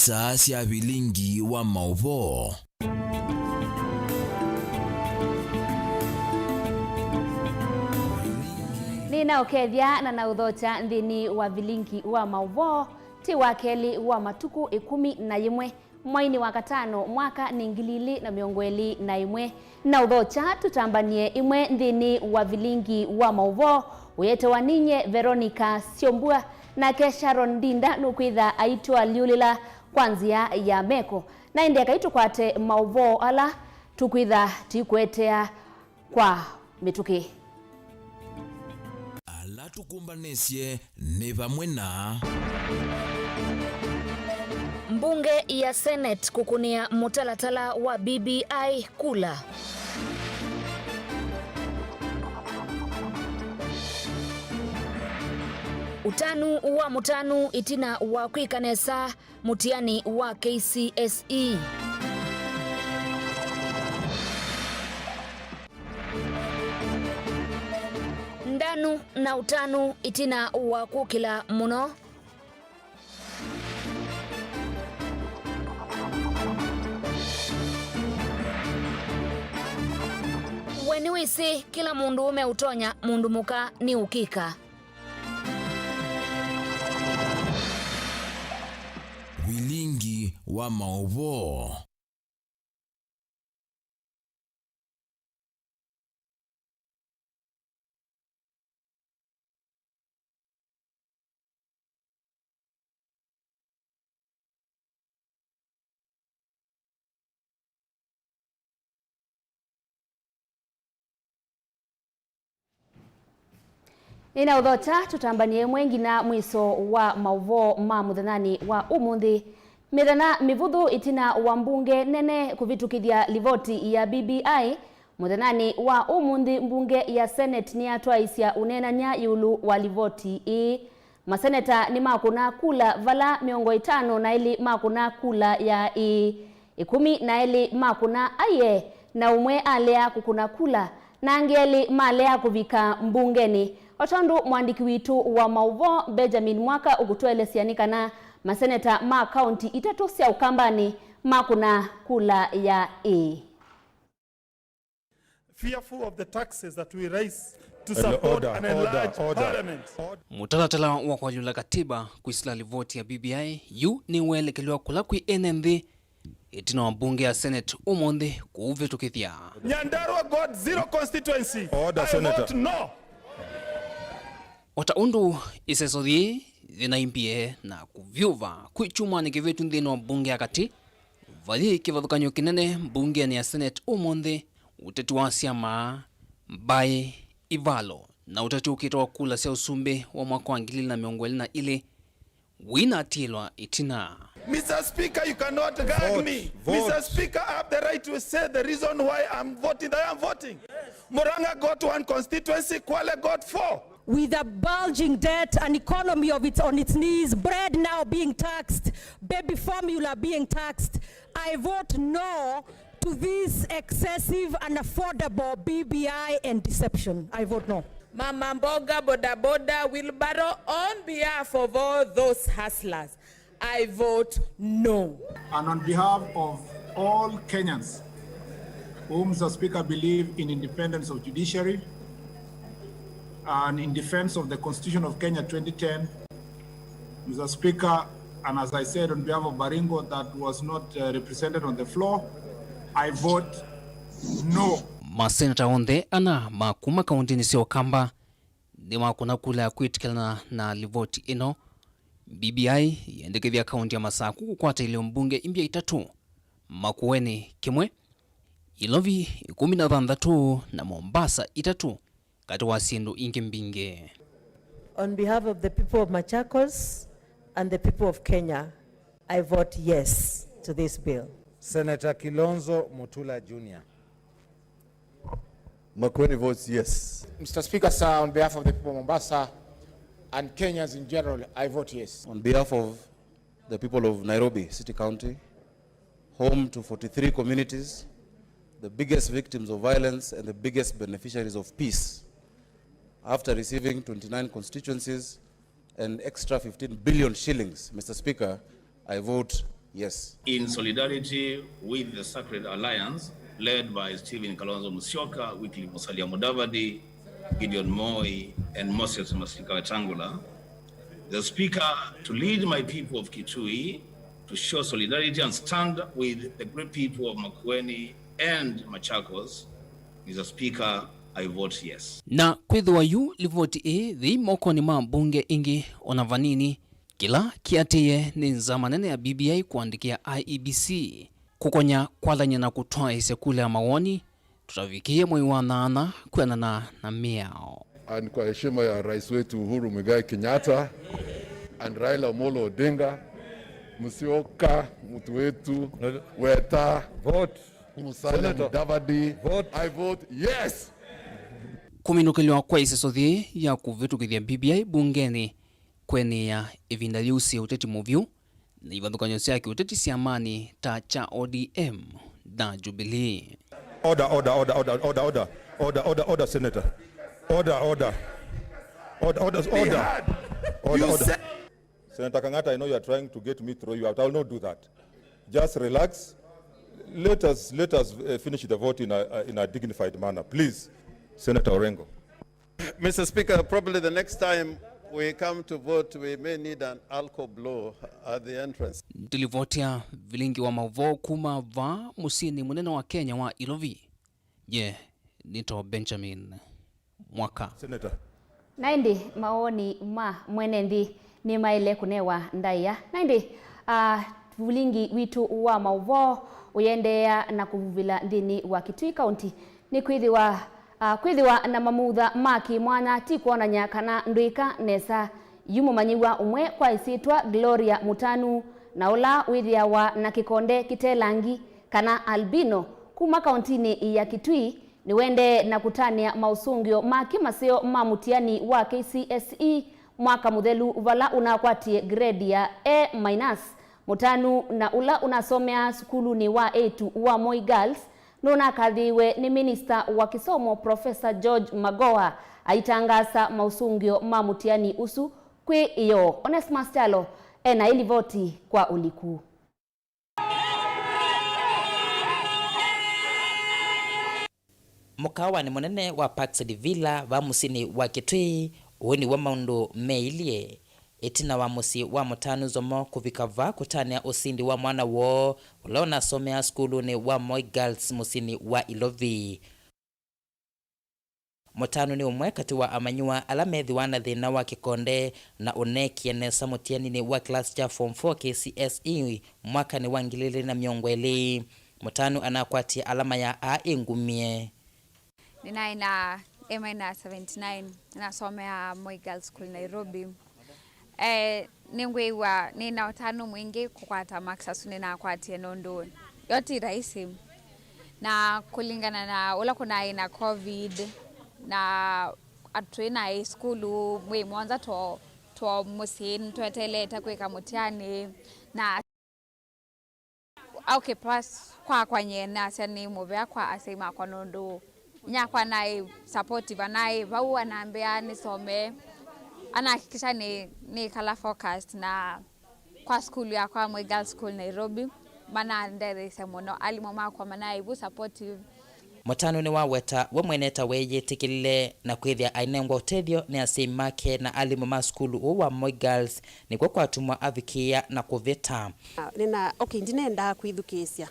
isaa cia Vilingi Wa Mauvoo. Nina okethia na nauthocha nthini wa Vilingi Wa Mauvoo ti wakeli wa matuku 11 mwaini wa katano mwaka ni 2021 na uthocha tutambanie imwe nthini wa Vilingi Wa Mauvoo uyete waninye Veronica Siombua na Sharon Dinda nukwitha aitwa liulila kwanzia ya meko na indi akaitukwate Mauvoo ala tukwitha tikwetea kwa mituki ala tukumbanisye ni vamwe na mbunge ya Senate kukunia mutalatala wa BBI kula. Utanu wa mutanu itina wa kwikanesa mutiani wa KCSE. Ndanu na utanu itina wa kukila muno. Weniwisi kila mundu umeutonya mundu muka ni ukika. Vilingi Wa Mauvoo. Nina udhota tutambanie mwengi na mwiso wa Mauvoo ma muthanani wa umuthi. Mithana mivuthu itina wa mbunge nene kuvitukithia livoti ya BBI. Muthanani wa umuthi mbunge ya Senate ni atwaisya unenanya yulu wa livoti ii. Maseneta ni makuna kula vala 50 na ili makuna kula ya ii. 10 na ili makuna aye na umwe alea kukuna kula na angeli malea kuvika mbungeni. Otondu mwandiki witu wa Mauvoo Benjamin Mwaka ugutwelesianikana maseneta ma county itatu cia ukambani makuna kula ya A. Fearful of the taxes that we raise to support an enlarged parliament. Mutalatala wa kwalula katiba kuisila livoti ya BBI yu ni uelekeliwa kula kui NMV itina wabunge ya Senate umonde kuuvitukithia. Nyandarua got 0 constituency. Order, Senator. Vote no. Wataundu isesothi vinaimbie na kuvyuva kuichuma ni kivetu nthini wa mbunge ya kati vali kivathukanyo kinene mbunge ni ya Senate umonde uteti wa siama mbae ivalo na uteti ukitoa kula sia usumbe wa mwaka wa 2022 wina atilwa itina. Mr. Speaker, you cannot gag me. Mr. Speaker, I have the right to say the reason why I'm voting that I'm voting. Muranga got 1 constituency, Kwale got 4. With a bulging debt, an economy of its on its knees, bread now being taxed, baby formula being taxed, I vote no to this excessive and affordable BBI and deception. I vote no. Mama Mboga, Boda Boda, Wilbaro, on behalf of all those hustlers, I vote no. And on behalf of all Kenyans, whom the Speaker believe in independence of judiciary, and in defense of the Constitution of Kenya 2010, Mr. Speaker, and as I said on behalf of Baringo that was not represented on the floor, I vote no. Masenata onde ana makuma kaunti ni sio kamba ni makuna kula kuitikana na livoti ino. BBI yendekethia kaunti ya Masaku kukwata ile mbunge imbia itatu Makueni kimwe, Ilovi 16 na Mombasa itatu kati wa sindu ingi mbinge. On behalf of the people of Machakos and the people of Kenya, I vote yes to this bill. Senator Kilonzo Mutula Jr. Makueni votes yes. Mr. Speaker, sir, on behalf of the people of Mombasa and Kenyans in general, I vote yes. On behalf of the people of Nairobi City County, home to 43 communities, the biggest victims of violence and the biggest beneficiaries of peace, after receiving 29 constituencies and extra 15 billion shillings, Mr. Speaker, I vote yes. In solidarity with the Sacred Alliance, led by Stephen Kalonzo Musyoka, Wycliffe Musalia Mudavadi, Gideon Moi, and Moses Masika Wetangula, the Speaker, to lead my people of Kitui to show solidarity and stand with the great people of Makueni and Machakos, Mr. Speaker, I vote yes. Na kwithwa yu livoti thi moko ni mambunge ingi ona vanini kila kiatie ni nzamanene ya BBI kuandikia IEBC kukonya kwalanya na kutoa isekule ya mawoni tutavikie mwezi wa 8 kuenana na miao. And kwa heshima ya rais wetu Uhuru Muigai Kenyatta and Raila Amolo Odinga, Musyoka, mtu wetu, Weta, vote. Musalia Mudavadi, vote. I vote yes. Kuminukiliwa kwa isesothi ya kuvitukithia BBI bungeni kweni ya ivinda liusi uteti Mauvoo na ivathukanyo syake uteti cia amani ta cha ODM na Jubilee. Order, Senator. Order. Senator Kangata, I know you are trying to get me through. I will not do that. Just relax. Let us finish the vote in a dignified manner, please, Senator Orengo. Mr. Speaker, probably the next time we come to vote, we may need an alcohol blow at the entrance. Tulivotia Vilingi Wa Mauvoo kuma va musini munene wa Kenya wa Ilovi. Nito Benjamin Mwaka. Senator. Naindi maoni ma mwenendi ni maile kunewa ndaya. Naindi Vilingi witu wa Mauvoo uyendea na kuvuvila ndini wa Kitui County ni kwithiwa na mamutha maki mwana ti kuonanya kana ndwika nesa yumo manyiwa umwe kwa isitwa Gloria Mutanu na ula withiawa na kikonde kitelangi kana albino kuma kauntini ya Kitui ni wende na kutania mausungio maki maseo mamutiani wa KCSE mwaka muthelu vala unakwatie grade ya A-. Mutanu na ula unasomea skulu ni wa A2 wa Moi Girls nuna kadhiwe ni Minister wa Kisomo Professor George Magoha aitangasa mausungio mamutiani usu kwi iyo. Onesmus Chalo ena ili voti kwa uliku. Mukawa ni munene wa Parks Villa va musini wa Kitui uweni wa maundu meilie itina wa musi wa Mutanu zomo kuvikava kutania usindi wa mwana wo ulaona somea skulu ni wa Moi Girls musini wa Ilovi. Mutanu ni umwe kati wa amanyua alamethi wana thina wa kikonde na unekie nesa mutiani ni wa class cha form 4 KCSE mwaka ni wa 2020. Mutanu anakwatia alama ya A ingumie. Nina A-79 nasomea Moi Girls School Nairobi. Ningwewa nina utanu mwingi kukwata maksasu nina kwatie nondo yoti rahisi na kulingana na ula kuna ina COVID na atuina skulu mwe mwanza to musini tueteleta kweka mutiani na okay plus kwa nyena sani movea kwa asema kwa nondo nyakwa nai supportive nai vau anaambia nisome anahakikisha ni kala focused na kwa skulu ya kwa Moi Girls School Nairobi mana ndere semono alimoma kwa mana ibu supportive. Mutanu ni waweta we mweneta weye tikile na kwithia ainengwa utethio ni asimake na alimoma skulu wa Moi Girls ni kwa atumwa avikia na kuveta. Ndinenda kwithukisia.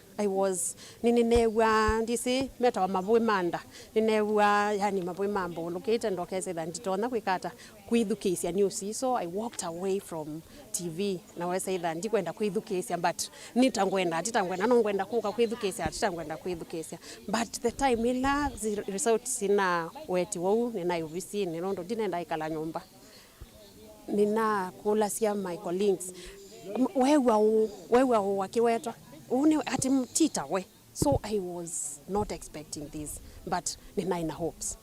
Ninewa ndisi meta wa mabwe manda. Ninewa mabwe mambo locate ndokeze than nditona kwikata kwithukisia news, so I walked away from TV na wesa either ndikwenda kwithukisia but nitangwenda nongwenda kuka kwithukisia but the time ila result sina weti wau nina uvisi ninondo dinenda ikala nyumba nina kula sia my colleagues wewe wakiweta une ati mtita we, so I was not expecting this but nina ina hopes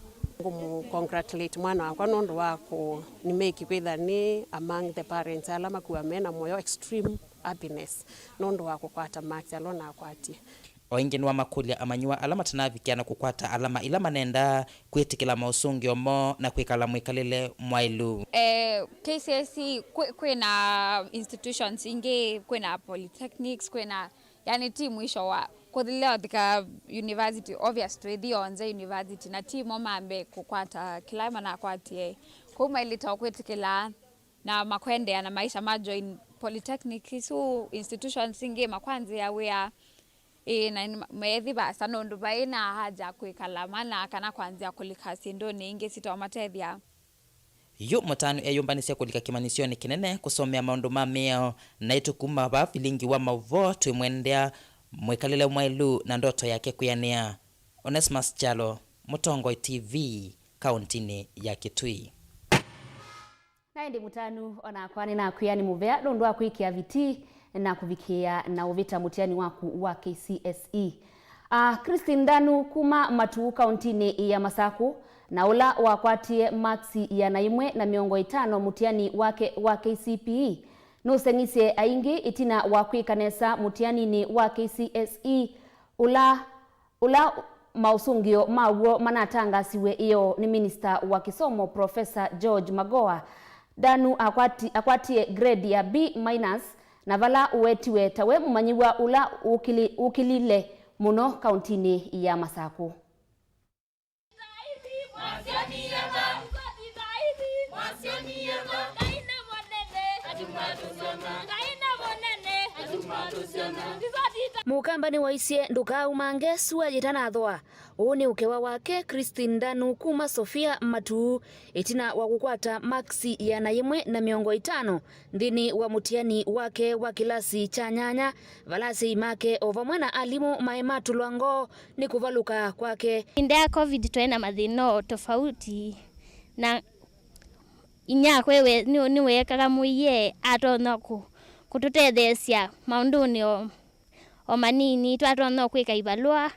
congratulate mwana wakwa nondo wako ni make kwitha ni among the parents alama kuwa mena moyo extreme happiness nondo wako kwata max alona akwati. oingi wa makulia amanyua alama tanavikiana kukwata alama ila manenda kwitikila mausungio mo na kwikala mwikalile mwailu. KCSE kwina institutions ingi, kwina polytechnics, kwina yani ti mwisho wa kuthileo thika university obviously thionze university na ti momambe kukwata kilama na kwatie kuma ilita kwitikila na makwende na maisha majoin polytechnic su institutions ingi makwanzi ya wea na methi basa nondu baina haja kwikala mana kana kwanzia kulikasi ndoni ingi sito matethia yu mutanu eyumbanisia kulika kimanisioni kinene kusomea maundu mameo na itukuma ba Vilingi Wa Mauvoo twimwendea mwikalile mwailu na ndoto yake kuyania. Onesmus Chalo, Mutongoi TV, kauntini ya Kitui. Naindi mutanu ona kwani na kuyani muvea nondu wa kuikia viti na kuvikia na uvita mutiani waku wa KCSE. Christine Ndanu kuma Matuu kauntini ya Masaku na ula wakwatie maxi ya 1.5 mutiani wake wa KCPE nusengisie aingi itina wakwikanesa mutiani ni wa KCSE ula mausungio mawo manatangasiwe iyo ni Minister wa Kisomo Professor George Magoha. Ndanu akwatie grade ya B- na vala uwetiwe tawe mumanyiwa ula ukilile muno kauntini ya Masaku. Mukambani waisie nduka umange suwa jitanathwa. Uuni ukewa wake Christine Ndanu kuma Sofia Matuu itina wakukwata maxi ya 1.5 ndini wa mutiani wake wa kilasi cha nyanya valasi make ovamwena alimu maematu lwango ni kuvaluka kwake. Indea COVID tuena mathino tofauti na inya kwewe niwe kagamuye atonoku kututethesia maunduni o manini twatona kwika ibalua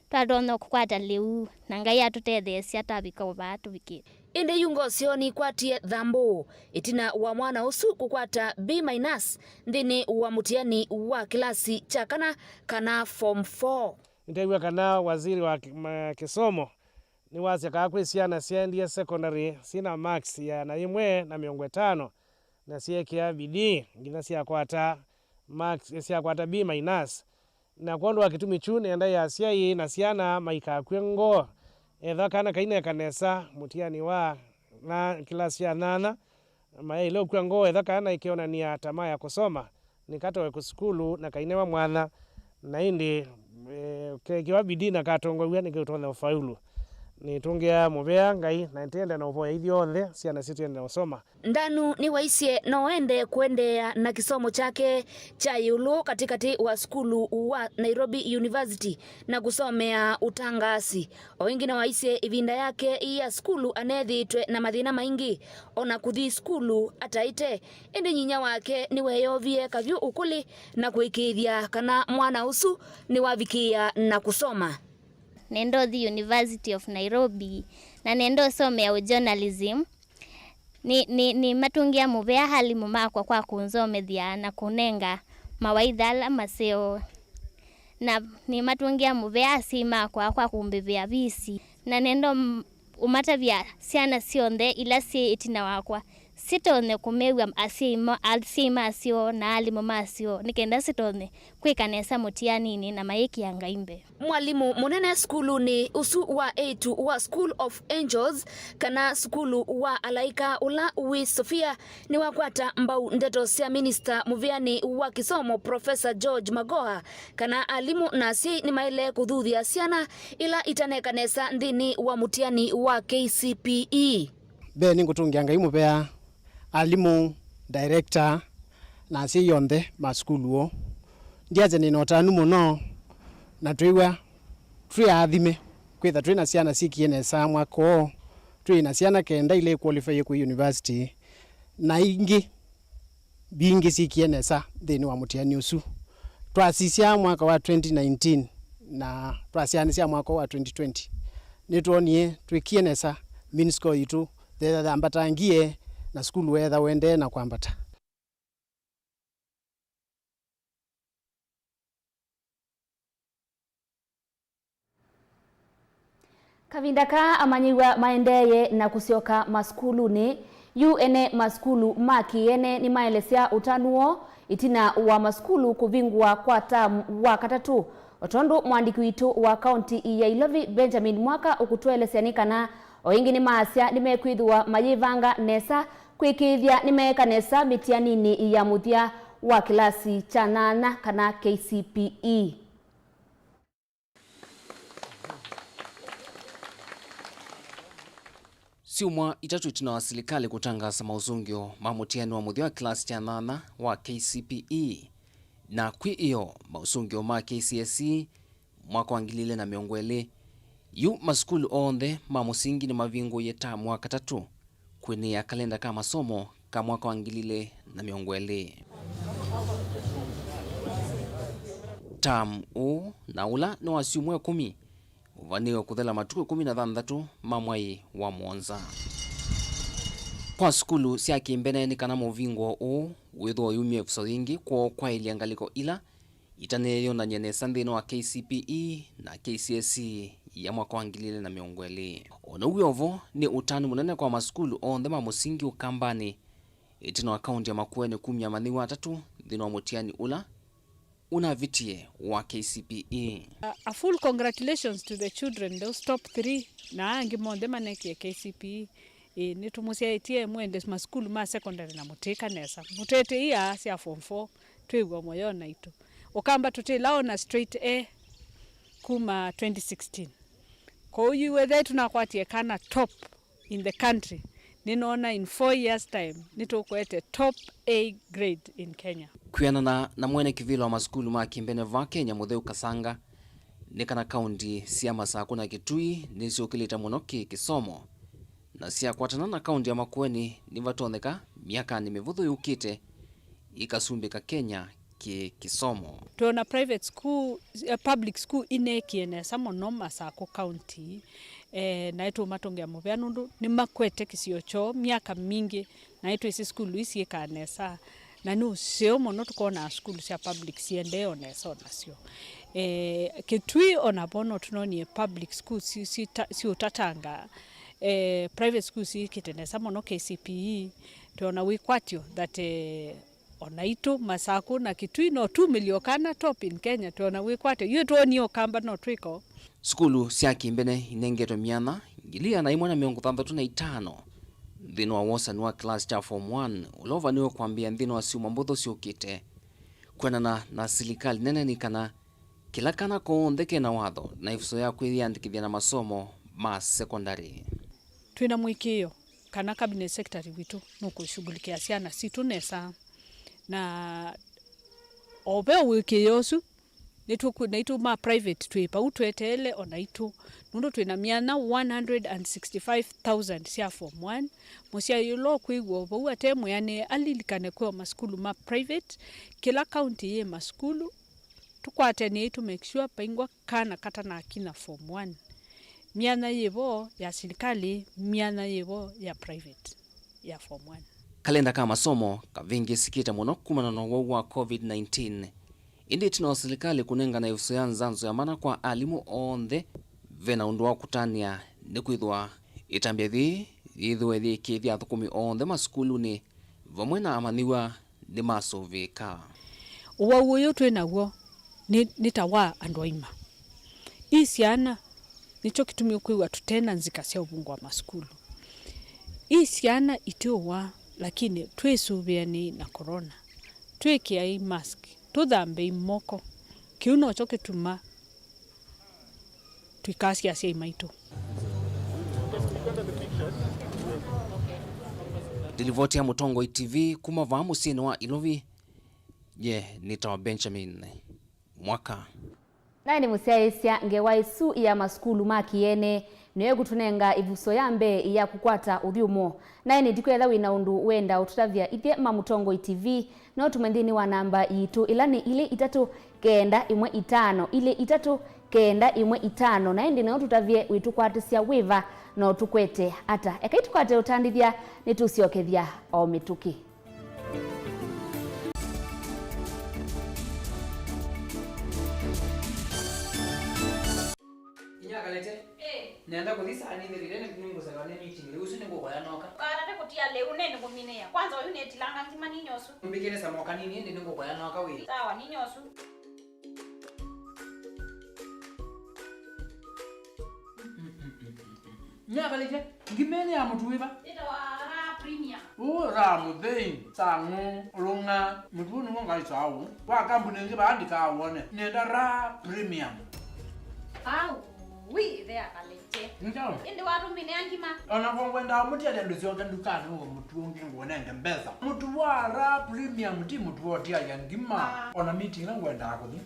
twatona kukwata liu na ngai atutethesia tabika ubatu biki. Inde yungo sioni kwatie dhambo itina wa mwana usu kukwata B- ndini wa mutiani wa kilasi cha kana form 4. Ndewa kana waziri wa kisomo ni wazi akakwisiana siendie secondary sina max ya 1.5 na siekia bidii ngina siakwata max siakwata B- na kondo akitumi chune enda ya siai na siana maika kwengo etha kana kaine kanesa mutiani wa na kilasi ya 8 mailo kwengo etha kana ikiona ni tamaa ya kusoma nikatowe kuskulu na kaine wa mwana na indi kiwa bidii na katongwa nikitona ufaulu ni tungia muvea ngai na ntenda na uvoya ithiothe siana situ na usoma. Ndanu ni waisie noende kuendea na kisomo chake cha yulu katikati wa skulu wa Nairobi University na kusomea utangasi. Wengine waisie ivinda yake ya skulu anethitwe na mathina maingi ona kuthi skulu ataite ende nyinya wake ni weyovie kavyu ukuli na kuikithia kana mwana usu ni wavikia na kusoma. Nendo the University of Nairobi na nendo somea journalism ni matungia muvea hali mumakwa kwa kunzomethia na kunenga mawaidha ala maseo na ni matungia muvea sima kwa kumbevea visi na nendo umatavia siana sionthe ila si itina wakwa sitone kumewa asima asio na alimu masio nikenda sitone kwikanesa mutianini na maiki ya ngaimbe. Mwalimu munene skulu ni usu wa A2 wa School of Angels kana skulu wa Alaika ula uwi Sofia ni wakwata mbau ndeto sia Minister muviani wa kisomo Professor George Magoha kana alimu nasi ni maile kuthuthia siana ila itanekanesa ndini wa mutiani wa KCPE. Be ningutungia ngai muvea alimu director na si yonthe maskuluo ndiaze ni notanu muno na twiwa athime kwitha twina ciana cikienesa mwako twina ciana kenda ile qualify ku university na ingi bingi cikienesa thini wa mutiani usu twasisia mwaka wa 2019 na twasianisia mwaka wa 2020 nitwonie twikienesa minsco itu thetha ambatangie na skulu wetha wende na kwambata. Kavindaka amanyiwa maendeye na kusioka maskuluni ene maskulu maki ene ni maelesea utanuo itina wa maskulu kuvingwa kwa tamu wa katatu. Otondu mwandiki witu wa kaunti ya Ilovi Benjamin Mwaka ukutweleseanikana oingi ni maasya nimekwithwa mayivanga nesa kwikithia nimekanesa mitianini ya muthia wa kilasi cha 8 kana KCPE. Siumwa itatu itina wa serikali kutangaza mauzungio mamutiani wa muthia wa kilasi cha 8 wa KCPE na kwi iyo mauzungio ma KCSE mwaka wa 2020 yu maskulu onthe ma musingi ni mavingo yeta mwaka tatu kwini ya kalenda ka masomo ka mwaka wa 2020. Tam u na ula ni wa siumwe 10 uvaniwe kuthela matuku 16 ma mwai wa Mwanza. Kwa skulu sia kimbene kana muvingo u withwa yumie vusoingi kwa iliangaliko ila itaneyo na nyenesa nthino wa KCPE na KCSE ya mwaka wa 2020. Ona uyovo ni utani munene kwa maskulu onthe ma musingi ukambani itina wa kaunti ya Makueni 13 nthino wa mutiani ula unavitie wa KCPE. A full congratulations to the children, those top 3 na angi monde maneki KCPE. Nitumusiaitie mwende maskulu ma secondary na mutika nesa mutete iya sia form 4 twigwa moyo na itu ukamba tutilao na straight A kuma 2016 kwa uyu wethe tunakwatie kana top in the country. Ninaona in 4 years time nitukwete top A grade in Kenya. Kwiana na mwene kivilo wa maskulu ma kimbene va Kenya mutheu kasanga ni kana kaunti sia Masako na Kitui nisiokilita muno kisomo na sia kwatana na kaunti ya Makueni ni vatoneka miaka ni mivuthu yukite ikasumbika Kenya kisomo. Tuona private school, public school inekiene samono Masako county na itu matongea muvea nundu ni makwete kisiocho miaka mingi na itu isi skulu isi ikanesa na nu sio mono tukona skulu sia public siendeo nesa nasio. Kitui onabono tunoni public school si utatanga private school si kitenesa mono KCPE tuona wikwatio that onaitu Masako na Kitui no 2 miliokana top in Kenya tuona wikwatio yu tuoni okamba no twiko. Skulu sia kimbene inengeto miana ngilia na 165 nthino wa wosani wa class cha form 1 ulova niwe kwambia nthino wa siuma mbutho siukite kwenana na serikali nene ni kana kila kana koontheke na watho na ifuso ya kwiyandikithia na masomo ma secondary. Twina mwikio kana cabinet secretary witu nukushughulikia siana situ nesa na obe wikiosu nitu ma private twipa utwetele onaitu nundu twina miana 165,000 sia form 1 musia yulo kwigwo bo atemu yani alilikane kwa maskulu ma private kila county ye maskulu tukwate ni to make sure paingwa kana kata na akina form 1 miana yebo ya serikali miana yebo ya private ya form 1. Kalenda ka masomo kavingi sikita muno kumana na wa COVID-19 indi tino serikali kunenga na ifuso ya nzanzo ya mana kwa alimu onthe vena undu wa kutania ni kwithwa itambia ithwe kithia thukumi onthe maskulu ni vamwe na amaniwa ni masoveka. Uwa uyo twenaguo ni tawa andoima isiana nicho kitumio kwiwa tutena nzika sia ubungu wa maskulu isiana itiwa lakini twesubiani na corona twekia hii mask tuthambe imoko kiuno choke tuma twikasi asia imaitu. Dilivoti ya Mutongo TV kuma va musini wa Ilovi nitawa Benjamin Mwaka. Naye ni musiaisia ngewaisu ya maskulu makiene niwe gutunenga ivuso yambe ya kukwata uthiumo. Naye ni dikwetha wina undu wenda ututavia ithie Mutongo TV no tumendini wa namba itu ilani ile 3-9-1-5 ile 3-9-1-5 na ndi no tutavie witukwatisia wiva no tukwete ata ekaitukwate utandithia nitusiokethia o mituki. Inyagalete? nenda kuthisa ni thirire ni kungo sawa ni meeting leo usu ningo kwa noka Karate kutia leo nene kuminea. Kwanza wayu netilanga nzima ninyosu. mbikene samoka nini ndi ningo kwa noka we. Sawa ninyosu. Nyaka leje ngimene ya mtu wiba. Ita wa ra premium. Ra mudei sangu lunga mtu ningo ngai sawu. Wa kampuni ngiba andika awone. Nenda ra premium. Oui, there kalete. Njalo. Indi watu mine angima. Ona kwenda mutya ndo sio ndukani ngo mtu ngingone ngembeza. Mtu wa ra premium ti mtu wotia ya ngima. Ona meeting na ngwenda akuthi.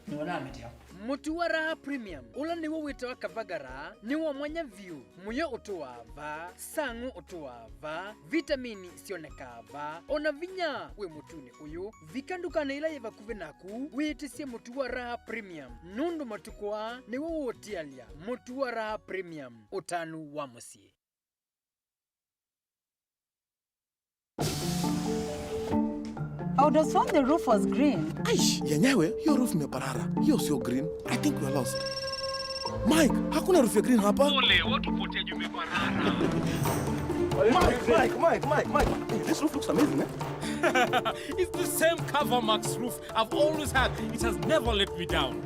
Ni wana meeting. Mutu wa raha premium ula niwo witawa kavagara niwo mwanya view muyo utuwava sangu utuwava vitamini sionekava ona vinya we mutuni uyu vikandukana ila yeva kuve naku witisye mutu wa raha premium nundu matukwa niwo wotialia mutu wa raha premium utanu wa musie. I would have sworn the roof was green. Aish, yenyewe, your roof meparara. Hiyo sio green. I think we are lost. Mike, hakuna roof ya green hapa. Ole, watu potea jume parara. Mike. This roof looks amazing, eh? It's the same CoverMax roof I've always had. It has never let me down.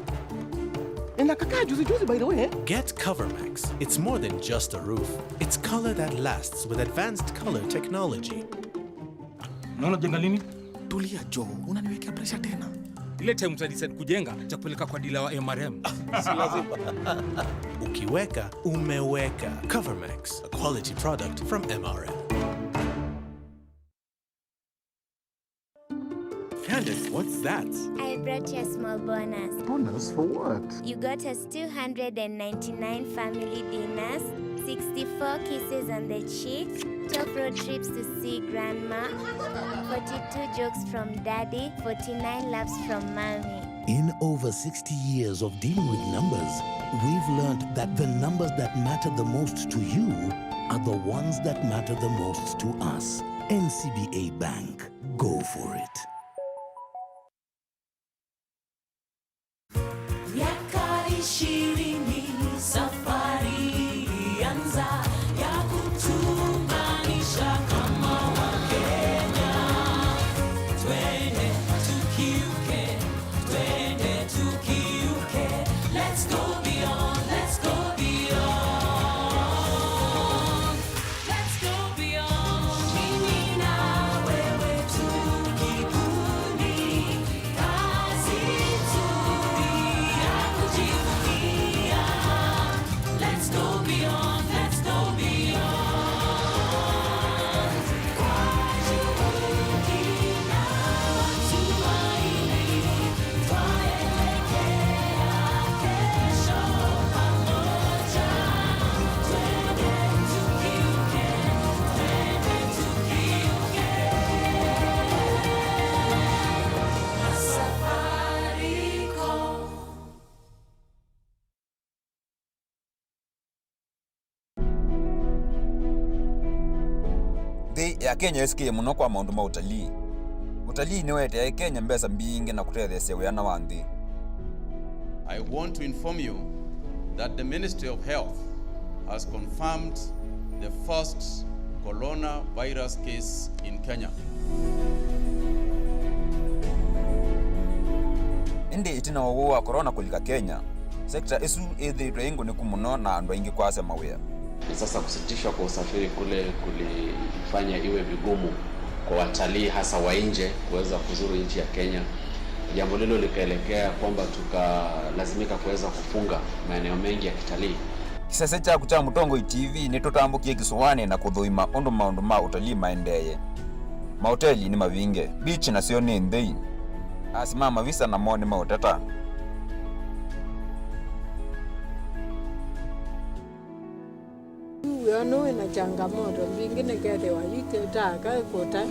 Inakakaa juzi by the way, eh? Get CoverMax. It's more than just a roof. It's color that lasts with advanced color technology. Naona jenga lini? Tulia Joe, unaniwekea pressure tena. Ile time utadecide kujenga cha kupeleka kwa dealer wa MRM. Si lazima. Ukiweka, umeweka. CoverMax, a quality product from MRM. Candace, what's that? I brought you a small bonus. Bonus for what? You got us 299 family dinners, 64 kisses on the cheek, 12 road trips to see grandma, 42 jokes from daddy, 49 laughs from mommy. In over 60 years of dealing with numbers, we've learned that the numbers that matter the most to you are the ones that matter the most to us. NCBA Bank. Go for it. ya Kenya esikie muno kwa maundu ma utalii. Utalii ni wete ya Kenya mbesa mbingi na kutethesia wiyana wa nthi. I want to inform you that the Ministry of Health has confirmed the first coronavirus case in Kenya. Indi itina wowo wa corona kulika Kenya, sekta isu ithitwe ingu ni kumuno na andu aingi kwase mawia. Sasa kusitishwa kwa usafiri kule kulifanya iwe vigumu kwa watalii hasa wa nje kuweza kuzuru nchi ya Kenya. Jambo lilo likaelekea kwamba tukalazimika kuweza kufunga maeneo mengi ya kitalii. Kisese cha kucha Mutongo TV ni tutambukie kisuwani na kudhuima undu maundu ma utalii maendeye. Mahoteli ni mavinge, beach na sio ni ndei. Asimama visa na moni mauteta. Uyono na changamoto vingine kete wajike taka kota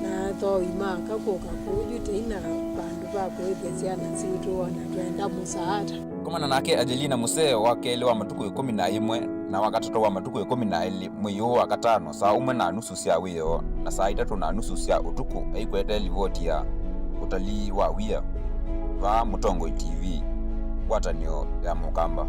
na to imaka koka kujute ina bandu ba kwegesiana situ wana twenda musaada. Komana nake Adelina Musee wakele wa matuku 11 na wakatoto wa matuku 12 mwiyo wa katano saa 1:30 cia wiyo na saa 3:30 cia utuku aikwete livoti ya utalii wa wia wa Mutongo TV watanio ya Mukamba.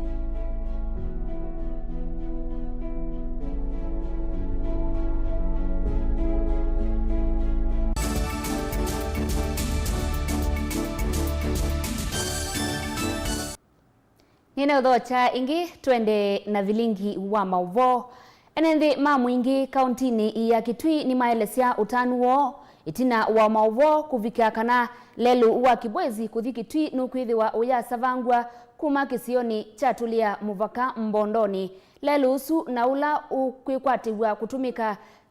Ngine udhocha ingi twende na Vilingi wa Mauvoo. Enenthi mwingi kauntini ya Kitui ni maelesia utanuo itina wa Mauvoo kuvika kana lelu wa Kibwezi kuthi Kitui nukwithiwa uya savangwa kuma kisioni cha Tulia Muvaka Mbondoni. Lelu usu na ula ukwikwatiwa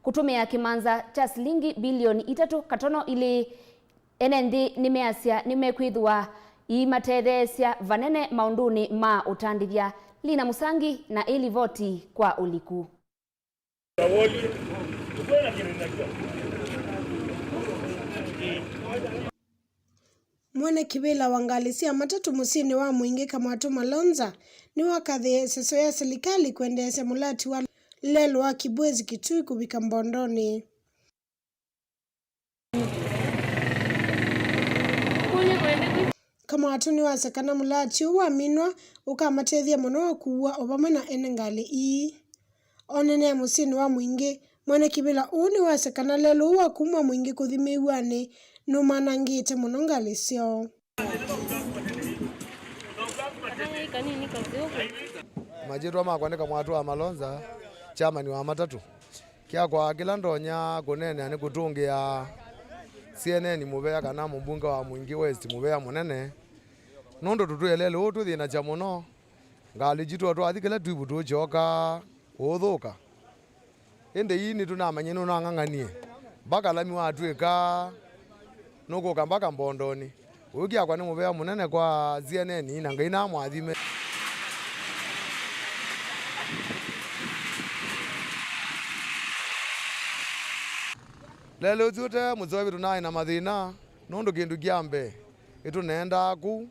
kutumia kimanza cha silingi bilioni 3.5 ili enenthi nimekwithiwa imatethesia vanene maunduni ma utandithia. Lina Musangi na ili voti kwa uliku. Mwene kibila wangalisia matatu musini wa mwingi kama watu Malonza ni wakadhi seso ya serikali kuendesha mulati wa lelu wa Kibwezi Kitui kubika Mbondoni. Kama watu ni wasekana mulati wa minwa ukamatethia muno wa kuwa obama na enengali ii. Onene musini wa mwingi mwene kibila uni wasekana lelu wa kumwa mwingi kuthimiwane numanangite muno ngalisio. Majirwa makwandika mwatu wa Malonza chamani wa matatu kia kwa kila ndonya kunene ani kutungia CNN muvea kana mbunge wa Mwingi West muvea munene nondo tutuyelele ututhina cha muno ngali jitwa twathikila twibu tuchoka uthuka ende yini tunamanyino nang'ang'anie mpaka lami watwika nukuka mpaka Mbondoni ukia kwa ni muvea munene kwa CNN na ngai na mwathime. Lelo tute muzoe tunai na mathina nondo kindu kiambe itunenda ku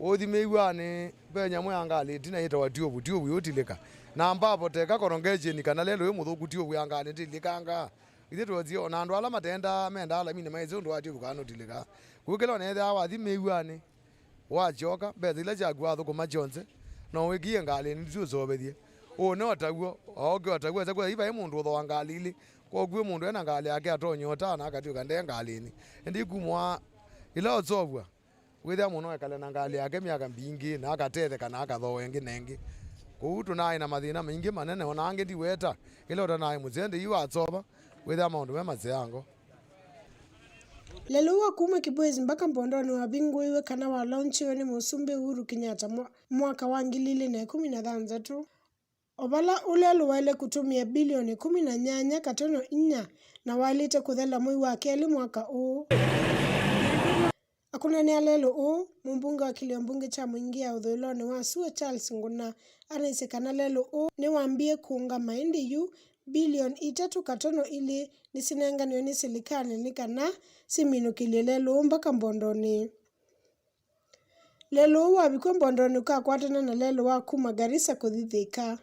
uthimeiwane benya mwangali tina ita watiobu tiobu yotileka na ambapo teka korongeje ni kana lelo muthuku tiobu yangani tilikanga ithe twozio na andu ala matenda menda ala mine maizo ndo atiobu kana tileka kukelo ne tha wathimeiwane wachoka bethile chagwa thuku machonze no wigie ngali ni tuzobetie one wataguo oge wataguo zakwa iba mundu tho wangalili kogwe mundu ena ngali yake atonyota na akatuka ndengalini ndi kumwa ila otsovwa witha muno ekale na ngali yake miaka mbingi na akatete kana akathowengi nengi kuutu naye na mathina maingi manene ona ange ndiweta ila otanaye muzende iwa atsova witha maundu mema ziango. Lelu wa kuma Kibwezi mpaka Mbondoni wa bingwiwe kana wa launchiwe ni Musumbi Uhuru Kenyatta mwaka wa 2016. Obala ulelu wale kutumia bilioni 18.4 na walite kuthela mwi wa keli mwaka huu. Akuna ni alelu huu, mbunge wa Kiliambunge cha Mwingi ya Udhuiloni wa Suwe Charles Nguna anaisekana lelu huu ni wambie kuunga mahindi yu bilioni 3.5 ili nisinenganiwe ni serikali nikana siminukile lelu mpaka Mbondoni. Lelu wa bikwe Mbondoni ukakwatana na lelu wa kuma Garissa kuthithika.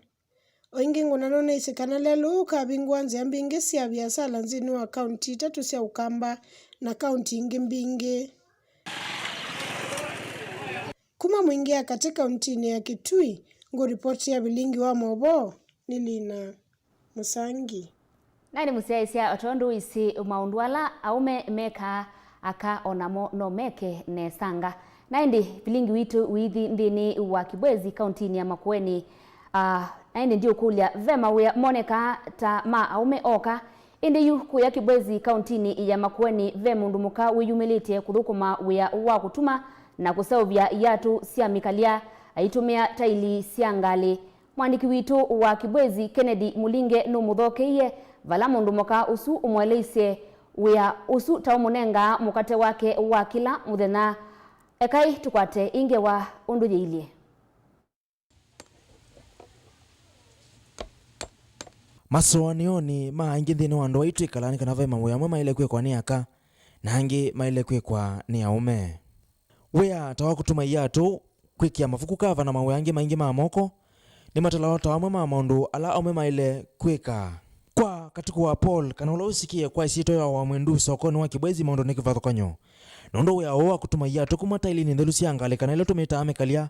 Oingi Nguna none isekana lelu ukabingwa nzia mbingi sia biasala nzini wa kaunti 3 sia Ukamba na kaunti ingi mbingi. Kuma mwingia katika kaunti ya Kitui nguripoti ya Vilingi wa Mauvoo ni Lina Musangi. Nani musiaisia otondu isi maundwala aume meka aka onamo no meke ne sanga. Naindi Vilingi witu withi ndini wa Kibwezi kaunti ya Makueni naindi ndio kulia vema wea moneka ta ma aume oka indi yu kuya Kibwezi kaunti ya Makueni vemundu muka wiyumilite kuthukuma wea wa kutuma na kusauvya yatu sia mikalia aitumia taili sia ngali. Mwandiki witu wa Kibwezi Kennedy Mulinge no muthokeiye vala mundu muka usu umweleise wea usu taumunenga mukate wake wa kila muthenya ekai tukwate inge wa undu yiilie. Masoanioni maingi thini wa ndoa itu ikalani kana vai mawe amwe maile kwe kwa ni aka na hangi maile kwe kwa ni aume wea tawa kutuma yatu kwikia mafuku kava na mawe angi maingi mamoko ni matala tawa amwe maundu ala aume maile kweka kwa katiku wa Paul kana ula usikie kwa isito ya wa mwendu sokoni wa Kibwezi maundu nikivathokanyo nondo wea owa kutuma yatu kumata ili ni ndelu siangale kana ilo tumita amekalia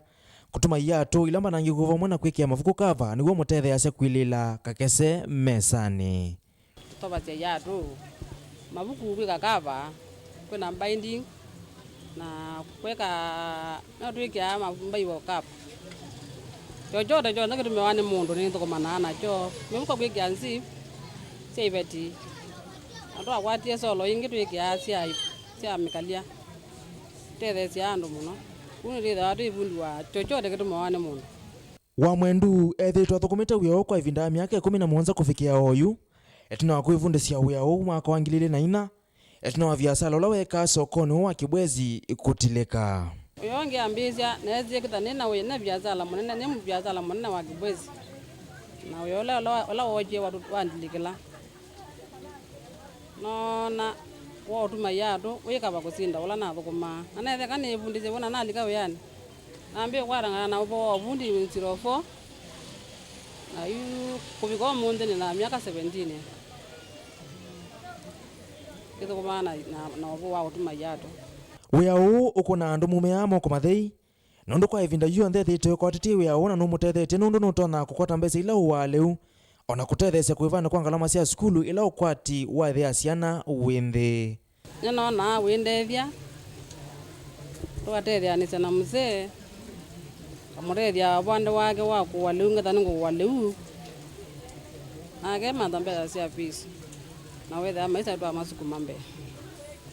kutuma yatu ilamba nangi kuva mwana kwikia mafuku kava niguo mutethe yase kwilila kakese mesani tobatia yatu mafuku kwika kava kwina binding na kweka na tuikia mabaiwa kapa Jojo de jo ndake tumewane mundu ni ndoko manana jo. Memuko kwiganzi. Sebeti. Ando akwatie solo ingi twikia cia mikalia. Tede cia andu muno. Uni ritha atu ibundwa jojo de tumewane mundu. Wa Mwendu ethitwa thukumite wio kwa ivinda miaka 17 kufikia oyu. Etina wakwivundisia wio mwaka wa 2004. Etina wa biashara ula weka sokoni wa Kibwezi kutileka. Yonge ambizia nezi kitanena we na biashara munene ne biashara munene wa Kibwezi. Na we ola oje watu wandilikila. No na wo tuma yado we kaba kusinda ola na thukuma. Anethe kane bundize wona nalika we yani. Nambe kwaranga na ubo bundi 04. Na yu kubiko munde ni na miaka 17. Kito kumana na ubo wa tuma yado. Wiao ukuna andu mumea moko mathei nundu kwa ivinda yu nthethite kwa titi wiao na numutethete nundu nutona kukota mbesa ila uwa leu ona kutethesya kwivana kwa ngalama cia skulu ila ukwati wa thea ciana windi neno na windethia twatethia ni sana mzee kamurethia bwande wake wa kuwa leu ngata ningu wa leu age matambea cia peace na wetha maisa twa masuku mambe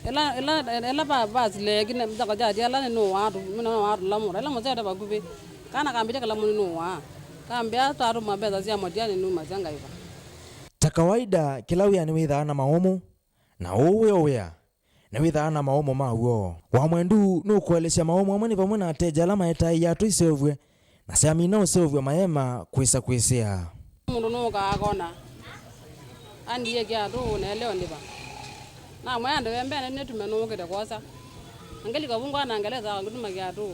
ela ba zile kine mtaka jaji ala no watu mina watu lamura ela mzee ba kubi kana kambia kala muni no wa kambia taru mabeza cia modiani no mazanga iva ta kawaida kila wia ni witha na maomo na uwe wia ni witha na maomo mauo Wa Mwendu no kuelesha maomo amwe ni pamwe na ateja ala maeta ya tu isevwe na samina usevwe maema kwisa mundu no kaagona andi ye kya tu na leo ndiba na mwende wembene ne tumenukite kosa angeli kabungwa na angeleza ngutuma kya tu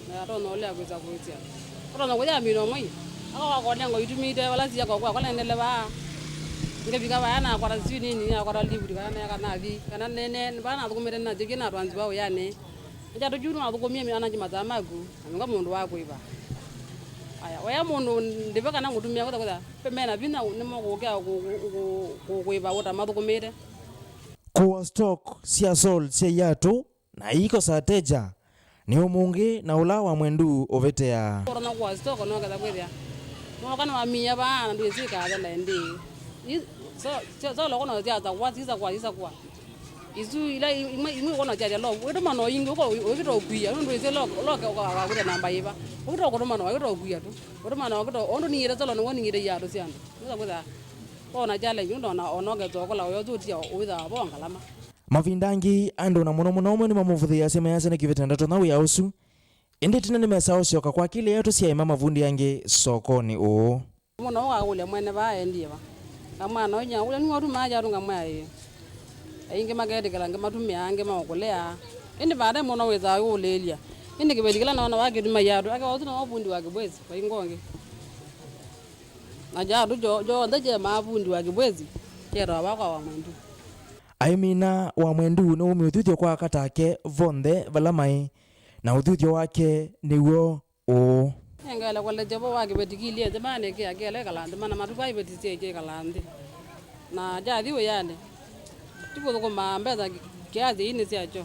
na to no le kwisa ro no kuja mino mwi aka kwa lengo itumite wala sia kwa nendele ba ngefika bana kwa razini ni kwa libu kana kana vi kana nene bana tukumire na jigina twanzi bao yani nja tujuru na tukumie mina njimata magu nga mundu wako iba aya waya mundu ndibe kana ngutumia kwa pemena vina nimo kukea kuiba wota mathukumire kwa stock cia sol cia yatu na iko sateja ni umungi na ula Wa Mwendu ovetea korona kwa stock no kada kwithia no kana wamia bana ndio zika ala ndi so lo kono tia za waziza kwa izu ila imu kono tia lo wedo mano ingi uko wikito kuya ndo ize lo kwa kuda namba iba wikito kono mano wikito kuya tu wedo mano wikito ondo ni ira zalo no woni ira ya do siando uza kuda kona jale ndo na onoge to kola yo tutia uza bonga lama mavindangi ando na muno ni mamuvuthi ya sema yase kivitenda to nawe yausu indi tina ni mesa osyoka kwa kile yetu cia mama vundi yange sokoni o muno wa ule mwene ba endi ba kama no nya ule ni watu maja runga mwaye ainge magede kala ngema tumia ange maokolea indi baada muno weza ulelia indi kibedikala naona wake duma yadu aka watu na wavundi wa Kibwezi kwa ingonge na jadu jo ndaje mavundi wa Kibwezi kera wako Wa Mwendu aimina Wa Mwendu no umuthuthio kwa katake vonthe valamai na uthuthio wake niwo o ngala kwale jabo wake bedikilie jamani ke akele kalande mana matubai beditie ke kalande na jadi we yale tipo ko mbeza kiazi ini siacho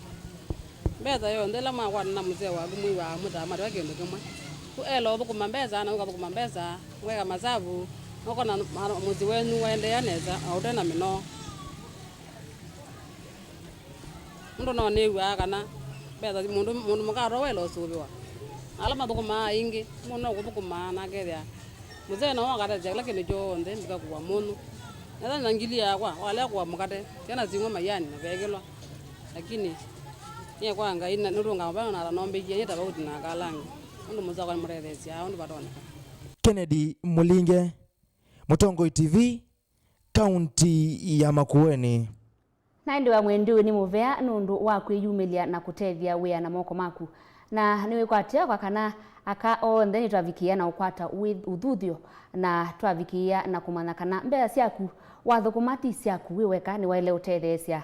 mbeza yo ndela ma kwa na mzee wa gumwi wa muda mari wake ndo kemwe ku elo ko mbeza na ko mbeza mweka mazabu noko na muzi wenu waende yaneza autena mino ndo no ne wa kana mbeza mundu mukaro welo subiwa ala mathukuma ingi muno guthukuma na kethia muzee no wakata jagla kene jo nde ndika kwa munu na nangilia yakwa wale kwa mukate tena zingwa mayani na vegelwa lakini ye kwa ngai na nurunga bana na nombe je ta bauti na kalangi ndo muza kwa murethesi ndo badona Kennedy Mulinge Mutongoi TV kaunti ya Makueni na ndi Wa Mwendu ni muvea nundu wa kwiyumilia na kutethia wia na moko maku na niwe kwatia kwa kana aka onthe ni twavikia na ukwata uthuthio na twavikia na kumana kana mbea ciaku wathukumati ciaku wiweka ni waile utethecia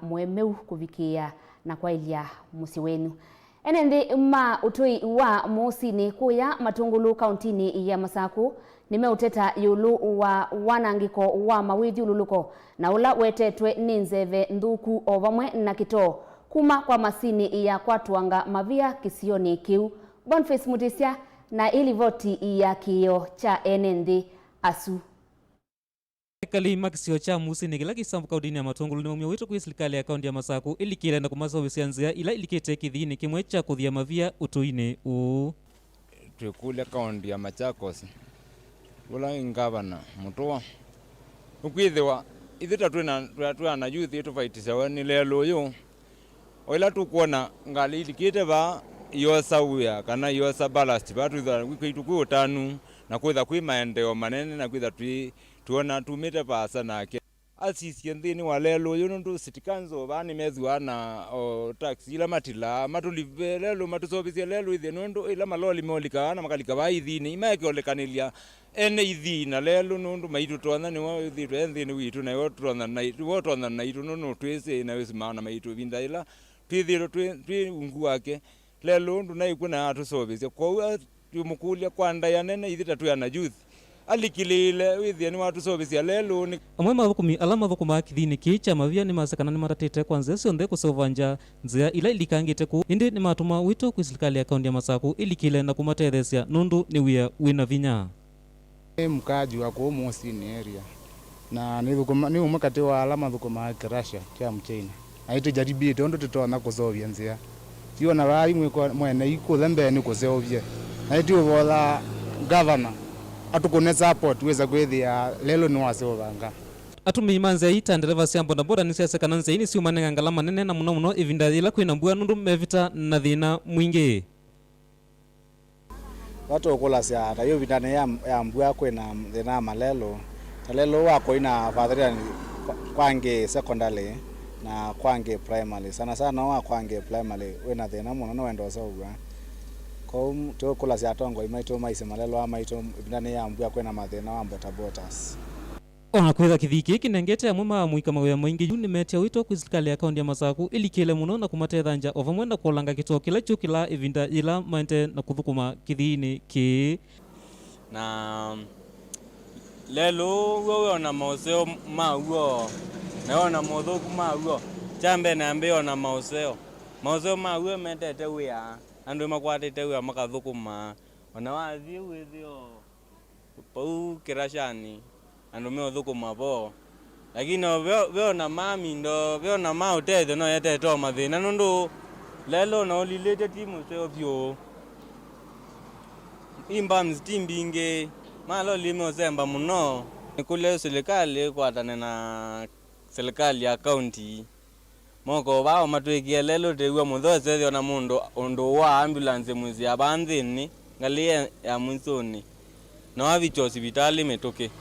mwemeu kuvikia na kwailia musi wenu ene ndi ma utui wa musini kuya Matungulu kauntini ya Masaku nimeuteta yulu wa wanangiko wa mawithi ululuko na ula wetetwe ni nzeve nthuku o vamwe na kito kuma kwa masini ya kwatuanga mavia kisioni kiu Boniface Mutisia na ilivoti ya kio cha enenthi asu. Serikali makisio cha musi ni kila kisambu kaudini ya matungulu ni umio wito kwa serikali ya kaunti ya Masaku ili kile na kumasowesia nzia ila ilikete kithini kimwe cha kuthia mavia utuine u tukule kaunti ya Machakos ula ngavana mutua ukwithiwa ithita twina youth yetu faitisa wani lelo yo oila tukuona ngali ilikete ba yosa uya kana yosa ballast batu tha kwitu ku utanu na kwitha kwi maendeleo manene na kwitha tuona tumite pasa nake asisi nthini wa lelo yo ndu sitikanzo bani mezwa na taxi ila matila matulive lelo matusobisia lelo ithi ndu ila maloli molika na makalika ba ithini imakeolekanilia ene ithina lelo ndu maitu twana ni wa ithitu nthini witu na yotwana na itu no twese na wesimana maitu vinda ila twithiro twi ungu wake lelo ndu na ikuna atusobisia kwa tumukulia kwa ndaya nene ithita tuyana youth alikilile withia ni watu sobisia lelo ni amwe mathukumi alama thukuma kithini kicha mavia ni masakana ni maratete kwanza cionthe kusovanja nzia ila ilikangite ku indi ni matuma wito kwa serikali ya kaunti ya Masaku ilikile na kumatethesia nundu ni wia wina vinya mkaji wa kwa Mosini area na ni umakate wa alama thukuma kirasha cha mchina aite jaribite ndo tutona kusovia nzia sio na rai mwene iko lembe ni kusovia aite vola governor atukone support weza kwethia lelo ni wasovanga atumi imanze ita ndereva cia bodaboda ni siasa kana nze ini si umanenga ngalama nene na muno ivinda ila kwina mbua nundu mevita na thina mwingi watu okola cia ta yo vitane ya mbua kwina thina malelo talelo wako ina fadhila kwange secondary na kwange primary sana wa kwange primary wena thina muno no wendo sawa kwa to kula cia tongo imaito maise malelo ama ito ndani ya mbua kwena mathina wa botabotas ona kwetha kithiki kinengete amwe ma muika mawea maingi ni metia wito kwa serikali ya kaunti ya Masaku ilikile muno na kumatetha nja ovamwe na kulanga kito kila chukila ivinda ila maente na kuthukuma kithini ki na lelo wewe na mauseo mauo na ona mothoku mauo chambe na ambe ona mauseo mauo metete wia andu makwatite wia makathukuma ona wathi withio pau kirashani andu me thukuma bo lakini veo na mami ndo veo na mautete no yete to mathina nundu lelo no lilete timu seo bio imbams timbinge malo limo zemba muno kule serikali kwatane na serikali ya county moko bao matwekia lelo tewa muthose thio na mundu undu wa ambulance mwizi abanthini ngalie ya mwisoni na wavicho hospitali metoke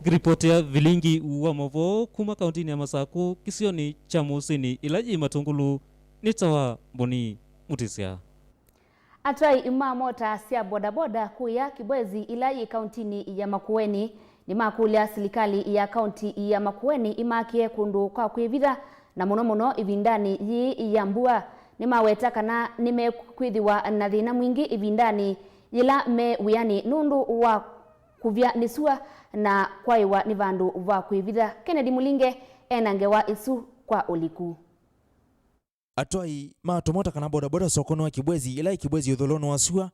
ripoti ya Vilingi Wa Mauvoo kuma kaunti ya Masaku kisioni cha Musini ilaji matungulu nitawa Boni Mutisia atrai imamota cia bodaboda kuya kibwezi ilaji kauntini ya Makueni ni makulia serikali ya kaunti ya Makueni imakie kundu kwa kwivitha na muno ivindani yi ya mbua ni maweta kana nimekwithiwa na thina mwingi ivindani ila me wiani nundu wa kuvya nisua na kwaiwa ni vandu va kwivitha. Kennedy Mulinge enangewa isu kwa uliku atwai matomota kana bodaboda sokono wa kibwezi ila kibwezi udholono wasua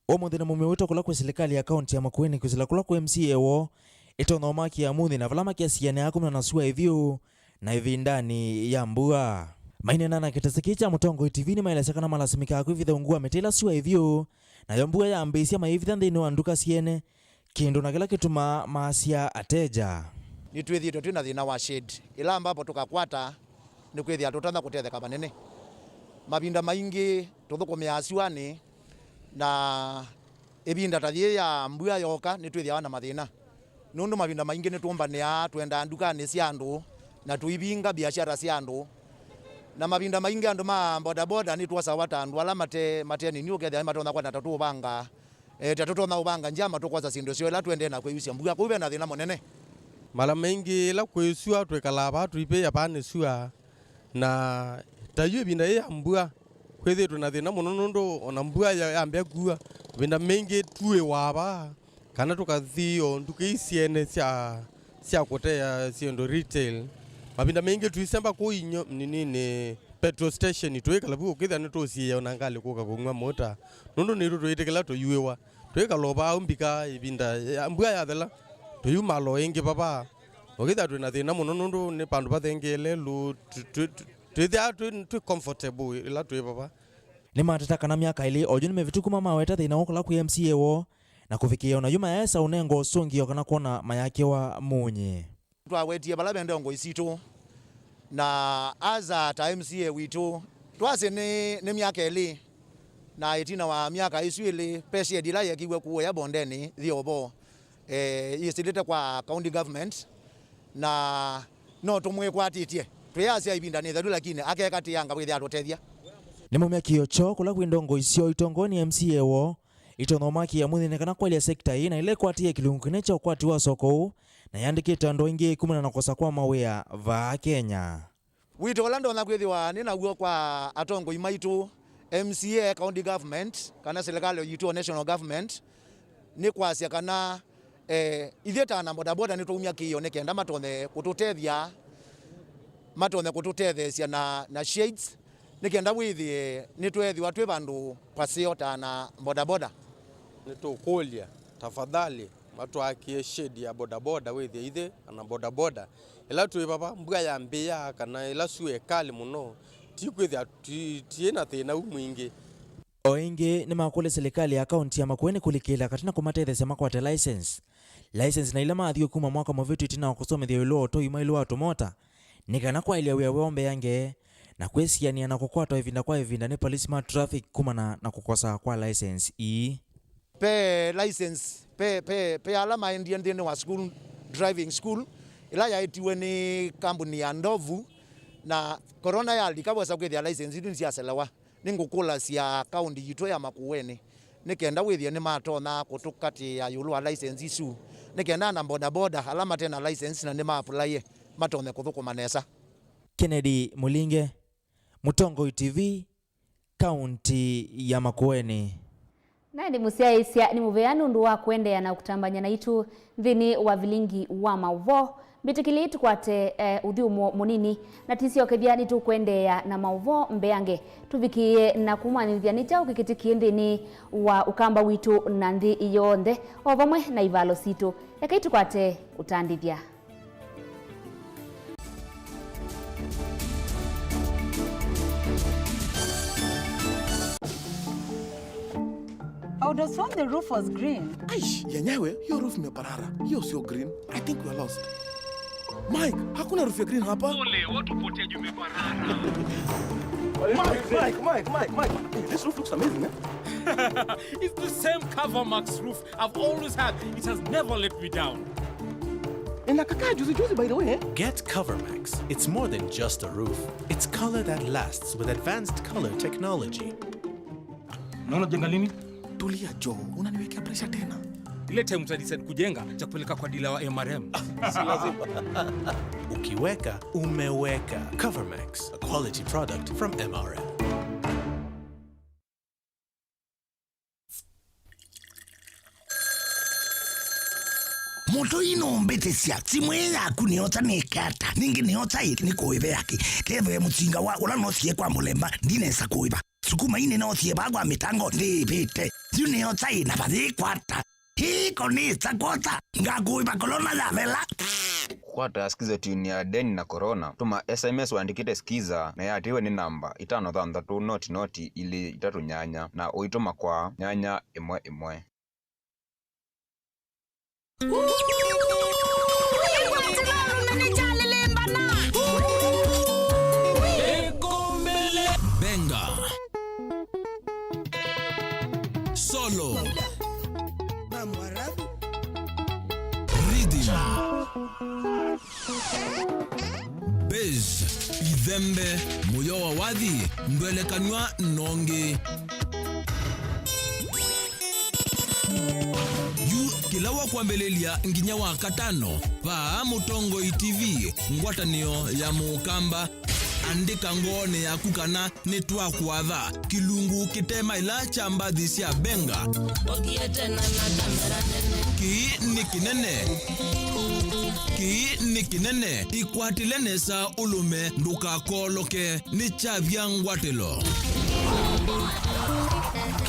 omuthi na mumewita kula kwa serikali ya kaunti ya Makueni kuzila kula kwa MCA wo itono maki ya muthi na valama kiasi ya neakum na nasua hivyo na hivi ndani ya mbua maine nana kitasikicha mutongo itivini maileseka na malasimika akwivitha ungua metela sua hivyo na yombua ya ambisia maivitha ndini wanduka siene kindu na kila kituma maasia ateja ni twithitwe twina thina wa shade ila ambapo tukakwata ni kwithia tutanda kutetheka manene mabinda maingi tuthukumia asiwani na ibinda tathie ya mbua yoka ni twithia na mathina nundu mabinda maingi ni tuombania twenda ndukani cia andu na tuibinga biashara cia andu na mabinda maingi andu ma bodaboda ni twasa watandu ala mate ni ukethia matonda kwenda tatu banga tatu na ubanga njama tukwaza sindo cio ila twende na kwiyucia mbua kuve na thina monene mala maingi la kwiyusua twekala ba twipe ya bane sua na tayu binda ya mbua kwethe tuna thina muno nundu ona mbua ya ambia gua binda maingi tuwe waba kana tukathio ndukeisiene cia kutea siendo retail mabinda maingi tuisemba kuinyo nini petrol station twekala bu ukithia ni tucia ona ngali kuka kungwa mota nundu ni tuitekela tuyuewa twekaloba umbika ibinda mbua ya thela tuyumalo ingi papa okitha twina thina muno nundu ni pandu bathengele lu twithia twi comfortable ila twi papa ni matata kana miaka ili oju nimevitukuma maweta thina okula ku MCA wo na kufikia ona yuma esa unengo sungio kana kuona mayake wa munyi twawetie bala bende ngo isitu na aza ta MCA witu twase ni miaka ili na itina wa miaka isu ili pesi dila yakiwe kuwa ya bondeni thiobo isilite kwa county government na no tumwe kwatitie tuyasi ibinda ni thadu lakini akekati yanga bwithia atotethia ni mumya kiocho kula kwindongo isio itongoni MCA wo itonomaki ya muthine kana kwalia sekta hii na ile kwatie kilungu kinecha ukwati wa soko na yandikite ando ingi kumana na kosa kwa mawea va Kenya wito lando na kwithiwa ni naguo kwa atongo imaitu MCA county government kana serikali yitu national government ni kwasia kana ithieta na bodaboda ni tumia kioneke nda matone kututethecia na shades nikenda withi ni twethi watwe bandu pasiota na bodaboda nitukulia tafadhali watu akie shade ya bodaboda withi ithe na bodaboda ila twi baba mbuga ya mbia kana ila suwe kali muno tikwithia tiena thina umwingi oingi ni makule serikali ya kaunti ya Makueni kulikila katina kumatethecia makwate license na ile mathio kuma mwaka mwetu itina kusomethia ilo to imailu watu mota nikana kwa ile wewe yange na kwesiania na kukwata ivinda ni police smart traffic kumana na kukosa kwa license pe license pe alama ndiye wa school driving school ila yaitiwe ni kampuni ya Ndovu na corona ya likabwesa kwethia license idu nsiaselewa ningukula cia county yitu ya Makueni nikenda withia ni matona kutukati ya yulu wa license isu nikenda na bodaboda alama tena license na ni maapply matone kuthukuma nesa Kennedy Mulinge Mutongo TV county ya Makueni na ndi musiaisia ni muveanu ndu wa kuendea na kutambanya na itu thini wa Vilingi wa Mauvoo bitikili tukwate uthiumo munini na tisio kethiani tu kuendea na Mauvoo mbeange tuvikie na kumanithia ni chao kikitikie thini wa ukamba witu na nthi yonthe o vamwe na ivalo situ eka tukwate kutandithia I would have thought the roof was green. Aish, yenyewe, hiyo roof imeparara. Hiyo sio green. I think we are lost. Mike, hakuna roof ya green hapa. Ole, watu potea juu imeparara. Mike. Hey, this roof looks amazing, eh? It's the same Cover Max roof I've always had. It has never let me down. Inakakaa juzi by the way, eh? Get CoverMax. It's more than just a roof. It's color that lasts with advanced color technology. Unaona jenga lini? Tulia Joe, unaniwekea pressure tena. Ile time utadecide kujenga cha kupeleka kwa dealer wa MRM. Si lazima. Ukiweka, umeweka. CoverMax, a quality product from MRM. Moto ino mbete cia timwe yaku niota nikata ningi niota ni kuibe yake keve mutsinga wa ula no cie kwa mulemba ndinesa kuiba sukuma ine no cie bagwa mitango ndipite niota ina bathi kwata hiko ni tsakota ngakuiba kolona ya vela kwata skiza tune ya deni na corona tuma SMS waandikite skiza na yatiwe ni namba 533 noti ili 3 na uituma kwa 111. Benga Solo Rhythm Bez Idhembe Moyo wa wadhi Mbelekanywa nonge Kilawa kwa mbelelia nginya wa katano pa Mutongo TV ngwatanio ya mukamba andika ngone ya kukana netwa kuadha kilungu kitema ila chamba dhisia benga ki ni kinene ikwatile sa ulume nduka koloke ni chavya ngwatelo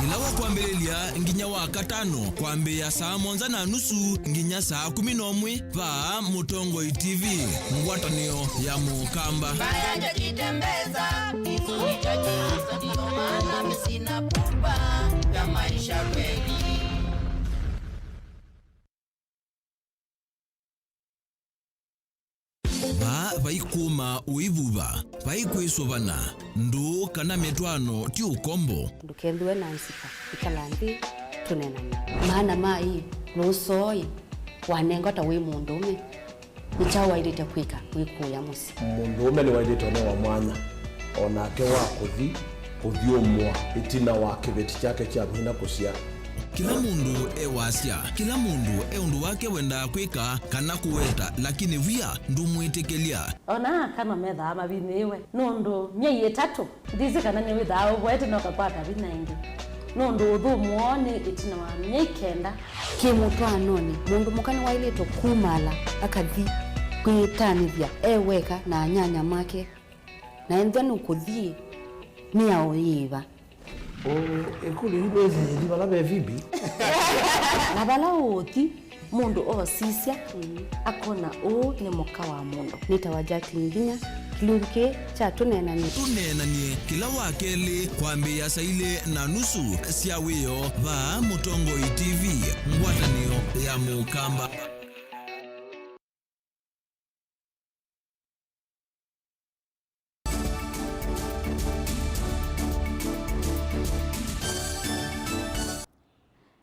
kila wa kuambelelia nginya wa katano kuambia saa 7:30 nginya saa 11 va Mutongo TV ngwatanio ya Mukamba. Baya jitembeza isoichacha ndio maana mimi sina pupa ya maisha kweli. Vaikuma uivuva vaikwisovana ndu kana metwano ti ukombo ndukendwe na nsika ikalanthi tunenana maana mai rusoi wanengota wi mundume nichawairite kwika wikuya musi mundume ni wairite one wa mwanya onake wa kuthi umwa itina wa kibeti chake kya mhina kusia. Kila mundu ewasya, kila mundu undu wake wenda kwika kana kuweta, lakini via ndu mwitekelia. Ona kama metha ama biniwe nundu myei 3 ndizi kana ni witha ubwete no kakwata binaingi nundu thumuone itina wa myei 9 kimutwanoni mundu mukani wailito kumala akathi kwitanithia eweka na nyanya make na endenu kuthii ni aoiva ekuli ndwezi ndibala bevibi na bala oti mundu osisya akona ni muka wa mundu nitawajati nginya kiluke cha tunenanie kila wakeli kwambia saile na nusu siawiyo va Mutongo TV ngwatanio ya Mukamba.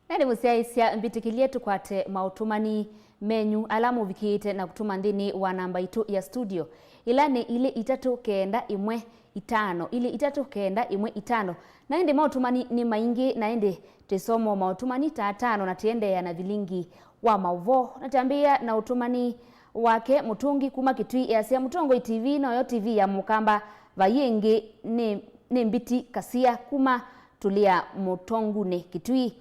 Nani musiaisia mbitikilie tukwate mautumani menyu alamu vikite na kutuma ndini wa namba itu ya studio ilani ile 391 ile 391 naende mautumani ni maingi naende tesomo mautumani 5 na tiende ya na Vilingi wa Mauvoo natambia na utumani wake mutungi kuma kitui ya sia Mutongo TV na yo TV ya Mukamba vayenge ne mbiti kasia kuma tulia Mutongune kitui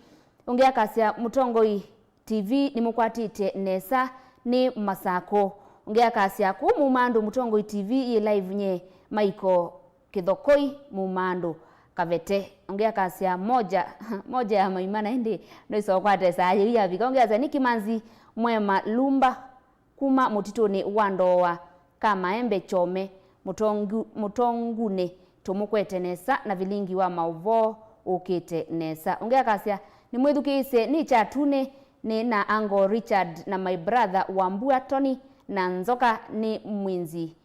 ongea kasia Mutongo TV ni mukwatite nesa ni masako ongea kasia ku mumandu Mutongo TV ye live nye maiko kithokoi mumandu kavete ongea kasia moja ya maimana ndi no isokwate saa ya bika ongea za nikimanzi mwema lumba kuma mutitoni wandoa kama embe chome Mutongune tumukwete nesa na Vilingi wa Mauvoo ukite nesa ongea kasia ni mwethukise ni chatune ni na Ango Richard na my brother Wambua Tony na Nzoka ni mwinzi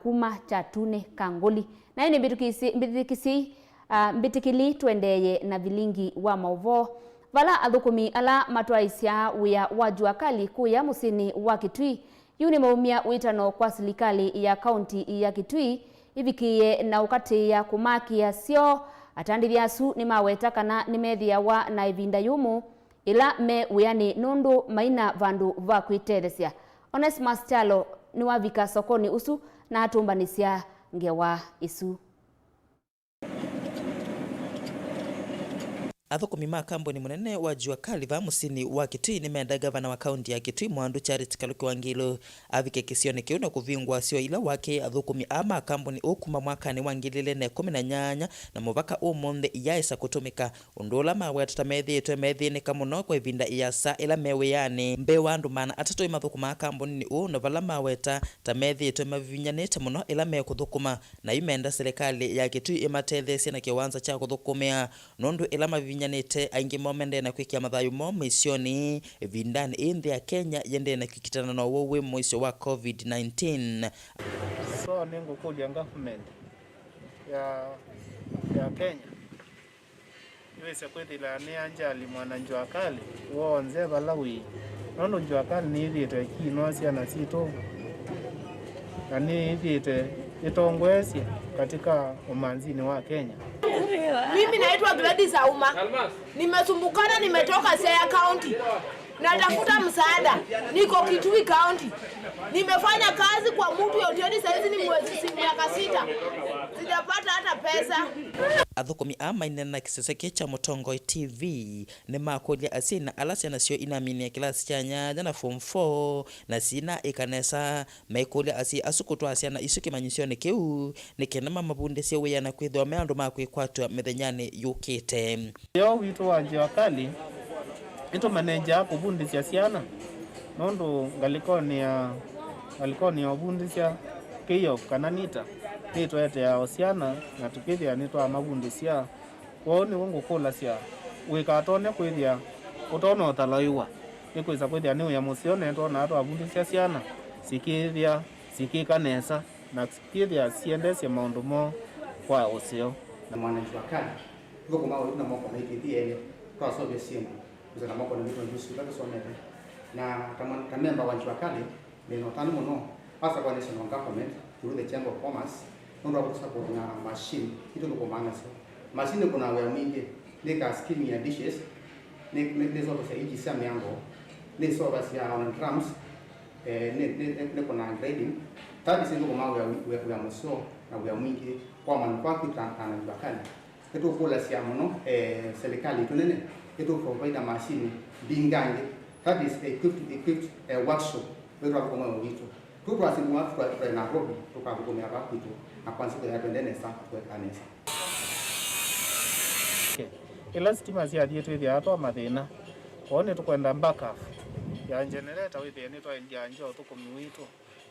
kuma chatune Kangoli na ni mbitikili twendeye na Vilingi wa Mauvoo vala athukumi ala matwaisya wia wajua kali kuya musini wa Kitui yuni maumia witano kwa serikali ya kaunti ya Kitui ivikie na ukati ya kumakia sio atandithia su ni maweta kana ni methia wa na ivinda yumu ila me uyani nundu maina vandu va kwitethesia Onesmus Chalo ni wavika sokoni usu na atumbanisia ngewa isu. Athukumi ma kambuni munene wa jua kali va musini wa Kitui ni menda gavana wa kaunti ya Kitui Mwandu Charity Kaluki Wangilo avike kisione kiu na kuvingwa sio ila wake athukumi ama kambuni ukuma mwakani wa 2018 na muvaka umunthe yaisa kutumika undula maweta methitwe methini kamuno kwa ivinda iasa ila mewe yani mbewa andu mana atatu imathukuma kambuni ni u na vala maweta ta methitwe mavinyanite muno ila me kuthukuma na imenda serikali ya Kitui imatethesia na kiwanza cha kuthukumia nundu ila nyanete aingi momende na kwikia mathayu mo misioni vindani inthi ya Kenya yende na kwikitana na wowe mwisho wa COVID-19 so nengo kodi ya government ya Kenya iweze kwethila ni anjali mwana njua kali wonze balawi nono njua kali ni ithite kinosia na sito na ni ithite itongwesia katika umanzini wa Kenya. Mimi naitwa Gladys Auma. Nimesumbukana nimetoka Siaya County. natafuta msaada. Niko Kitui County. Nimefanya kazi kwa mtu yote, sasa ni miaka 6. Sijapata hata pesa. Athukumi amaine na kiseseke cha Mutongo TV ni makulia asina alasya nasyo inaminia kilasi cha nyanja na form 4 na sina ikanesa maikulia asi asukutwa asya na isuki manyisione kiu ni kenama mabundisi weya na kwithwa meandu makwikwatwa methenyani yukite. Yo wito wa Njiwakali ito maneja kubundisya siana nondo ngalikoni obundisya kiyo kananita nitwete ya osiana na tukithia nitwa mabundisya kwoni wongo kula sia wikatone kwithia utona utalaiwa nikwisa kwithia ni ya musione ntona atwa abundisya siana sikithia sikikanesa na sikithia siendesya maundu mo kwa usio na mwananchi wa kale hivyo kwa na moko na ikithia kwa sobe simu kuzana moko na vitu ndusu bado somete na kamemba wa Njiwakali ni notani muno hasa kwa national government through the Chamber of Commerce ndio kwa support na machine kitu kwa maana sio machine kuna wewe mingi nika skimming ya dishes ni zote za hiji sami yango ni so basi ya on drums ni kuna grading tabi sio kwa maana wewe mso na wewe mwingi kwa manufaa kitana Njiwakali kitu kula sia muno serikali tunene kitu provide machine bingange that is equipped workshop wewe kwa maana vitu tutu asimu watu kwa Nairobi tukakukomea hapo kitu na kwanza kwa yapendene sana kwa kanisa. Ila stima cia thietu ithia atwa mathina one tukwenda backup ya generator withi ni twa njanjo tukumi witu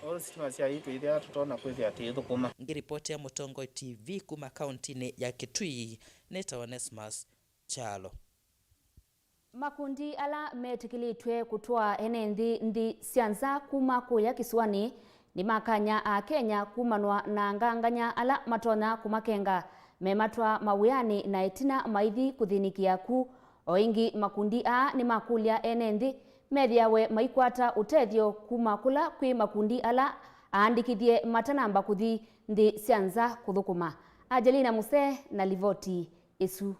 all stima cia itu ithia tutona kwithia ati thukuma. Ngiripoti ya Mutongo TV kuma kaunti ya Kitui neta Onesmus Chalo. Makundi ala metikilitwe kutwa nthi sianza kuma kuya kisuani ni makanya a Kenya kumanwa na nganganya ala matona kumakenga mematwa mawiyani na itina maithi kuthinikia ku oingi makundi a ni makulia nthi methiawe maikwata utethio kuma kula kwi makundi ala aandikithie matanamba kuthi nthi sianza kuthukuma. Ajelina Muse na livoti isu.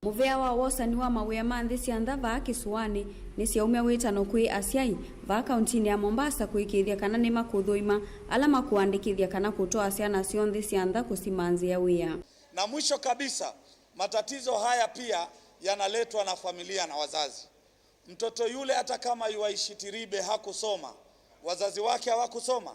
Muvea wa wosani wa mawia manthi siantha va kisuani ni siaumia witano kwi asiai va kauntini ya Mombasa kuikithia kana ni makuthuima ala makuandikithia kana kutoa siana sionthi siantha kusimanzia wia. Na mwisho kabisa, matatizo haya pia yanaletwa na familia na wazazi. Mtoto yule hata kama yuaishi Tiribe hakusoma, wazazi wake hawakusoma,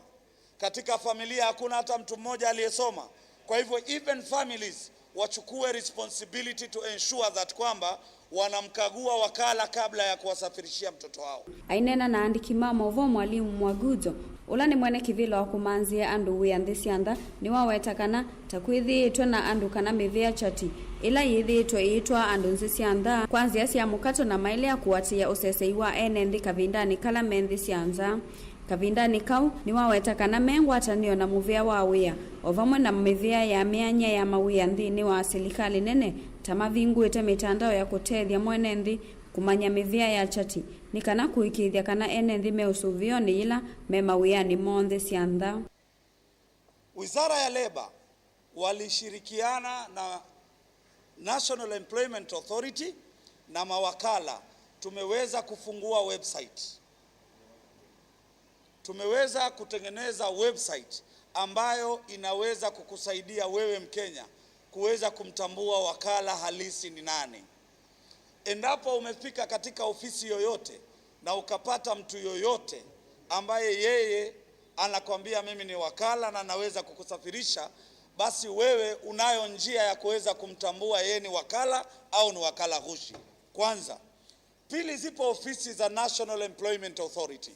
katika familia hakuna hata mtu mmoja aliyesoma. Kwa hivyo even families wachukue responsibility to ensure that kwamba wanamkagua wakala kabla ya kuwasafirishia mtoto wao. Ainena na andiki Mauvoo mwalimu Mwaguzo ula ni mwene kivila wa kumanzia andu wia nthi siantha ni wawetakana takwithiitwe na andu kana mivea chati ila yithiitwe iitwa andu nthi siantha kwanzia cia mukato na maile ya kuatia usesei wa nthi kavindani kala menthi siantha. Kavindani kau ni wawetakana mengwatanio na muvea wa wia ovamwe na mivea ya mianya ya mawia nthini wa serikali nene tamavinguite mitandao ya kutethia mwene nthi kumanya mivea ya chati ni kana kuikithia kana nthi meusuvioni ila memawiani monthe siantha. Wizara ya Leba walishirikiana na National Employment Authority na mawakala tumeweza kufungua website. Tumeweza kutengeneza website ambayo inaweza kukusaidia wewe Mkenya kuweza kumtambua wakala halisi ni nani. Endapo umefika katika ofisi yoyote na ukapata mtu yoyote ambaye yeye anakwambia mimi ni wakala na naweza kukusafirisha, basi wewe unayo njia ya kuweza kumtambua yeye ni wakala au ni wakala ghushi. Kwanza. Pili, zipo ofisi za National Employment Authority.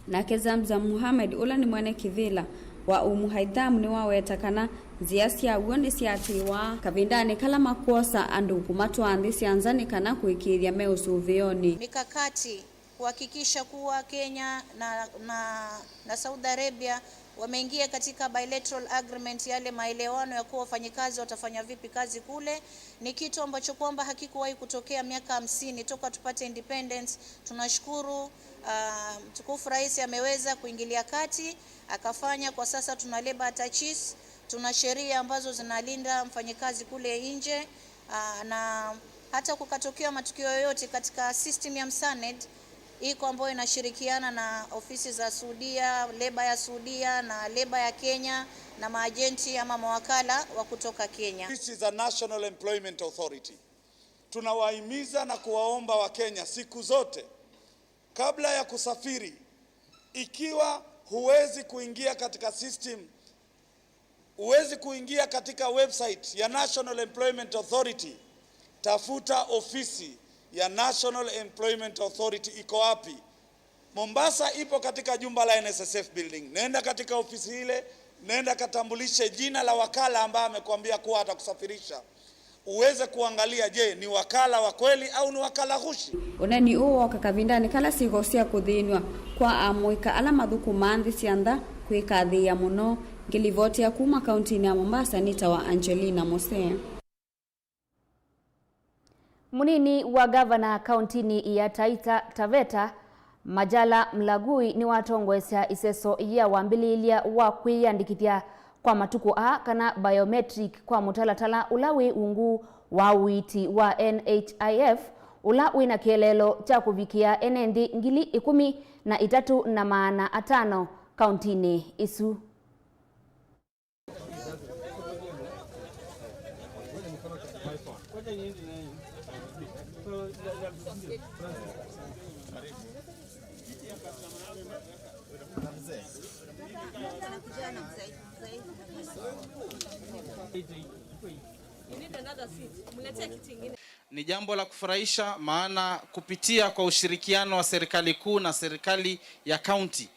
Na Kezamza Muhammad ula ni mwene kivila wa umuhaidhamu ni wawetakana zia sia uoni siatiwa kavindani kala makosa andu kumatwa anthi sianzani kana kuikithia meusuvioni. Mikakati kuhakikisha kuwa Kenya na Saudi Arabia wameingia katika bilateral agreement, yale maelewano ya kuwa wafanyikazi watafanya vipi kazi kule. Ni kitu ambacho kwamba hakikuwahi kutokea miaka 50 toka tupate independence. Tunashukuru mtukufu rais ameweza kuingilia kati akafanya. Kwa sasa tuna labor attaches, tuna sheria ambazo zinalinda mfanyikazi kule nje, na hata kukatokea matukio yoyote katika system ya Msanet iko ambayo inashirikiana na ofisi za Saudia, leba ya Saudia na leba ya Kenya na maajenti ama mawakala wa kutoka Kenya. This is a National Employment Authority. Tunawahimiza na kuwaomba Wakenya siku zote kabla ya kusafiri, ikiwa huwezi kuingia katika system, huwezi kuingia katika website ya National Employment Authority, tafuta ofisi ya National Employment Authority iko wapi. Mombasa ipo katika jumba la NSSF building. Nenda katika ofisi ile, nenda katambulishe jina la wakala ambaye amekwambia kuwa atakusafirisha. Uweze kuangalia, je, ni wakala wa kweli au ni wakala ghushi. Uneni uo kakavindani kala sigosia kuthinwa kwa amwika ala mathuku manthi ciantha kwikathia muno. Ngilivoti ya kuma kaunti ya Mombasa nitawa Angelina Mose. Munini wa gavana kauntini ya Taita Taveta Majala Mlagui ni watongwesya iseso ya wambililia wa kwiyandikithia kwa matuku kana biometric kwa mutalatala ulawi ungu wa witi wa NHIF ula wina kielelo cha kuvikia enendi 13,500 kauntini isu. Ni jambo la kufurahisha, maana kupitia kwa ushirikiano wa serikali kuu na serikali ya county,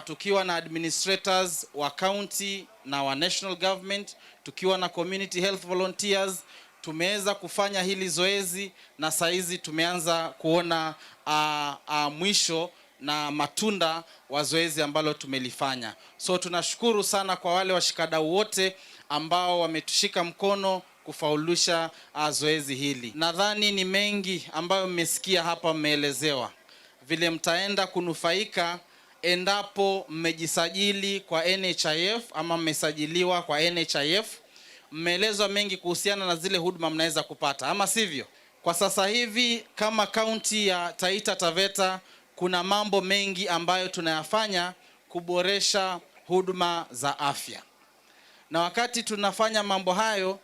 tukiwa na administrators wa county na wa national government, tukiwa na community health volunteers, tumeweza kufanya hili zoezi na saizi tumeanza kuona mwisho na matunda wa zoezi ambalo tumelifanya. So tunashukuru sana kwa wale washikadau wote ambao wametushika mkono kufaulisha zoezi hili. Nadhani ni mengi ambayo mmesikia hapa, mmeelezewa vile mtaenda kunufaika endapo mmejisajili kwa NHIF ama mmesajiliwa kwa NHIF. Mmeelezwa mengi kuhusiana na zile huduma mnaweza kupata, ama sivyo? Kwa sasa hivi kama kaunti ya Taita Taveta kuna mambo mengi ambayo tunayafanya kuboresha huduma za afya. Na wakati tunafanya mambo hayo,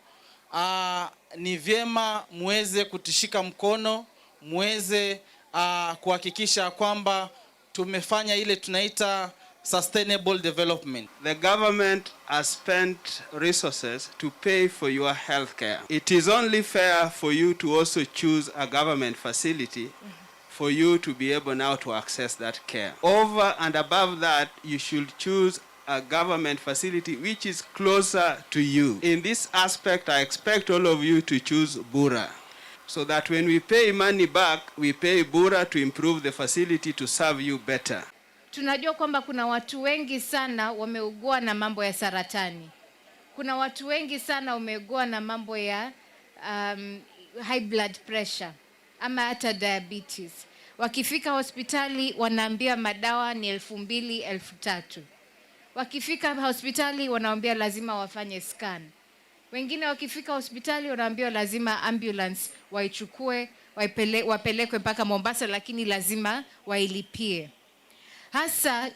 ni vyema muweze kutishika mkono, muweze kuhakikisha kwamba tumefanya ile tunaita sustainable development. The government has spent resources to pay for your health care. It is only fair for you to also choose a government facility for you to be able now to access that care. Over and above that, you should choose a government facility which is closer to you. In this aspect, I expect all of you to choose Bura, so that when we pay money back, we pay Bura to improve the facility to serve you better. Tunajua kwamba kuna watu wengi sana wameugua na mambo ya saratani. Kuna watu wengi sana wameugua na mambo ya high blood pressure ama hata diabetes. Wakifika hospitali wanaambia madawa ni 2,000, 3,000. Wakifika hospitali wanaambia lazima wafanye scan. Wengine wakifika hospitali wanaambia lazima ambulance waichukue, wapelekwe mpaka Mombasa, lakini lazima wailipie. Hasa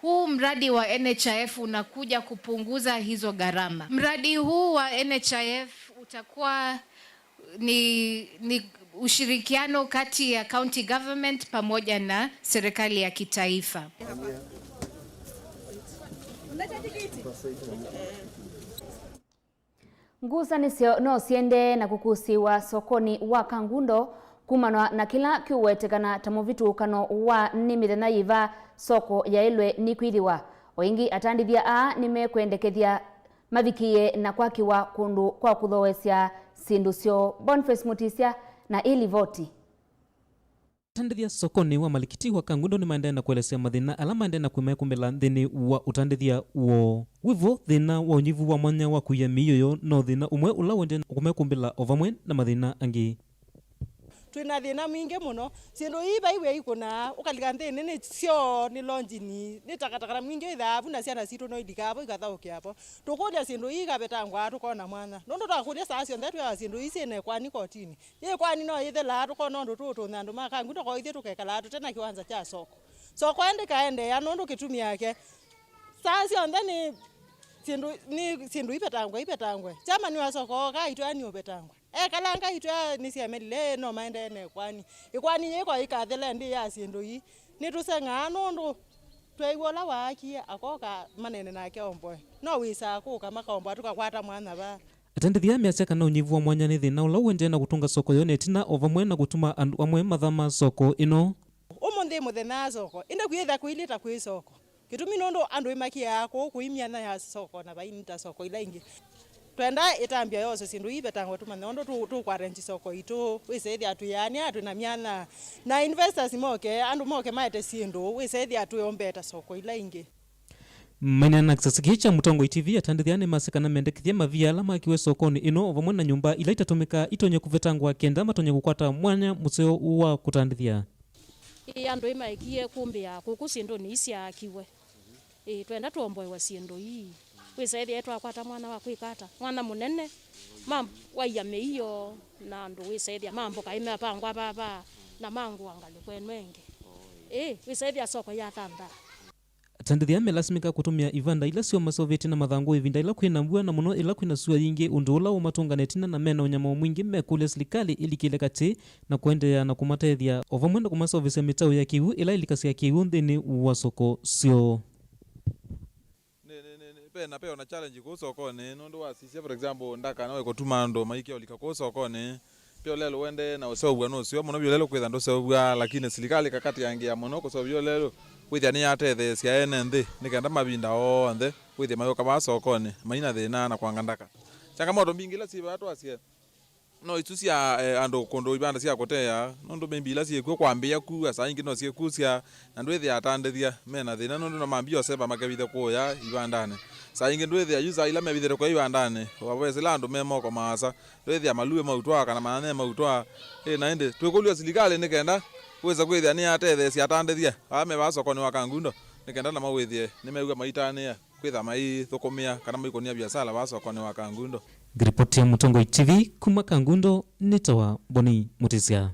huu mradi wa NHIF unakuja kupunguza hizo gharama. Mradi huu wa NHIF utakuwa ni ushirikiano kati ya county government pamoja na serikali ya kitaifa. Ngusanisyo no siende na kukusiwa sokoni wa Kangundo kumanwa na kila kiuwetekana tamuvitukano wa ni mithenya yiva soko ya Ilwe ni kwithiwa oingi atandithia nimekwendekethia mavikie na kwakiwa kundu kwa kuthowesya sindu syo. Boniface Mutisya na ili voti. Utandithia sokoni wa Malikiti wa Kangundo ni maendelea na kuelezea mathina ala maendelea na kumekumbela thini wa utandithia wo wivo thina wa unyivu wa mwanya wa kuya miyoyo no thina umwe ula wende kumekumbela ovamwe na mathina angi. twina thina mwingi muno sindu iba iwe ikuna ukalikante nene sio ni lonji ni takataka mwingi ithabu na ciana citu no idikabo igathauke hapo tukulia sindu igabetangwa tukona mwana nondo takulia saa cio ndetu ya sindu ici ne kwani kotini ye kwani no ithe la tukona ndo tu na ndo maka nguto ko ithe tukekala tena kiwanza cha soko ende kaende ya nondo kitumi yake saa cio ndani sindu ipetangwe chama ni wasoko kaitwa ni opetangwe kalanga itwa ni siamele no maende ne ikwani yeko ikathele ndi ya sindu yi ni tusenga nondo twaiwola waki akoka manene nake omboe no wisa kuka makombo tukakwata mwana ba atendithia miacia kana unyivu wa mwanya ni thina ula wende na gutunga soko yo netina ovamwe na gutuma andu amwe mathama soko ino umundi muthena soko inde kwitha kuilita kwi soko kitumi nondo andu imakia yako kuimiana ya soko na bainita soko ila ingi twenda itambia yose sindu ibetangwa tuma nondo tu kwa range soko itu wisethi atu yani atu na miana na investors moke andu moke maete sindu wisethi atu yombeta soko ila ingi Maina na kisasikicha Mutongo TV atandithia ni masekana mendekithia mavia alama akiwe sokoni ino ovamwe na nyumba ila itatumika itonye kuvetangwa kenda matonye kukwata mwanya museo wa kutandithia andu imaikie kumbia kuku sindu ni isia akiwe twenda tuomboe wa sindu hii wisethi yetu akwata mwana wa kwikata mwana munene mambo waiyame hiyo na andu wisethi mambo kaime pangwa baba na mangu angali kwenwenge wisethi soko ya thanda atandithia melasimika kutumia ivanda ila sio masoveti na mathangu ivinda ila kwina mbua na muno ila kwina sua yingi undu ula umatunganetina na mena unyama mwingi mekule serikali ilikile kati na kuendelea na kumatethia ovamwe na kumasovesi mitau ya kiwu ila ilikasia kiwu nthini wa soko sio na peo na challenge ku sokoni nundu wasisia for example ndaka nawe kutuma ndo maikio likaku sokoni pio lelo wende na usobwa no sio muno lelo kwitha ndo sobwa lakini serikali kakati yangia muno kusobyo lelo kwithia ni atethe cia ene nthi nikenda mabinda onthe kwithia mayoka ba sokoni maina thina na kwangandaka changamoto mbingi la siba watu asie no itu cia andu kondo ibanda cia kutea nundu mbila cie ku kwambia ku asa ingi no cie ku cia na ndwithia atandithia mena thina nundu no mambio seba makabithe kuya ibandane sa ingi ndwithia user ila mebithere kwa ibandane waweze landu memoko maasa ndwithia malue mautwa kana manane mautwa na ende twekulwa serikali nikenda weza kwithia ni atethe cia atandithia ame ba sokoni wa kangundo nikenda na mawithie nimeuga maitania kwitha mai thukumia kana maikonia biashara ba sokoni wa kangundo. Ripoti ya Mutongo TV kuma Kangundo nitawa Boni Mutisia.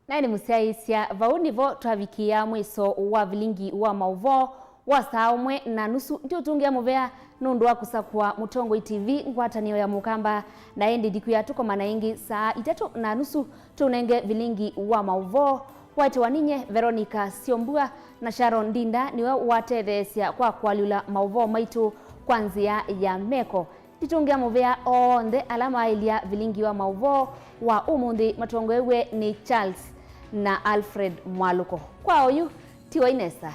Naini musiaisia vau nivo twavikia mwiso wa Vilingi wa Mauvoo wa saa 1:30 ndio tungia muvea nundu wa kusakwa Mutongo TV ngwatanio ya mukamba na endi diku ya tuko manaingi saa 3:30 tunenge Vilingi wa Mauvoo watu waninye Veronica Siombua na Sharon Dinda niwe watethesia kwa kwalula Mauvoo maitu kwanzia ya meko titungia muvea onde alama ilia Vilingi wa Mauvoo wa umundi matongo ewe ni Charles na Alfred Mwaluko kwa oyu tiwa Inesa.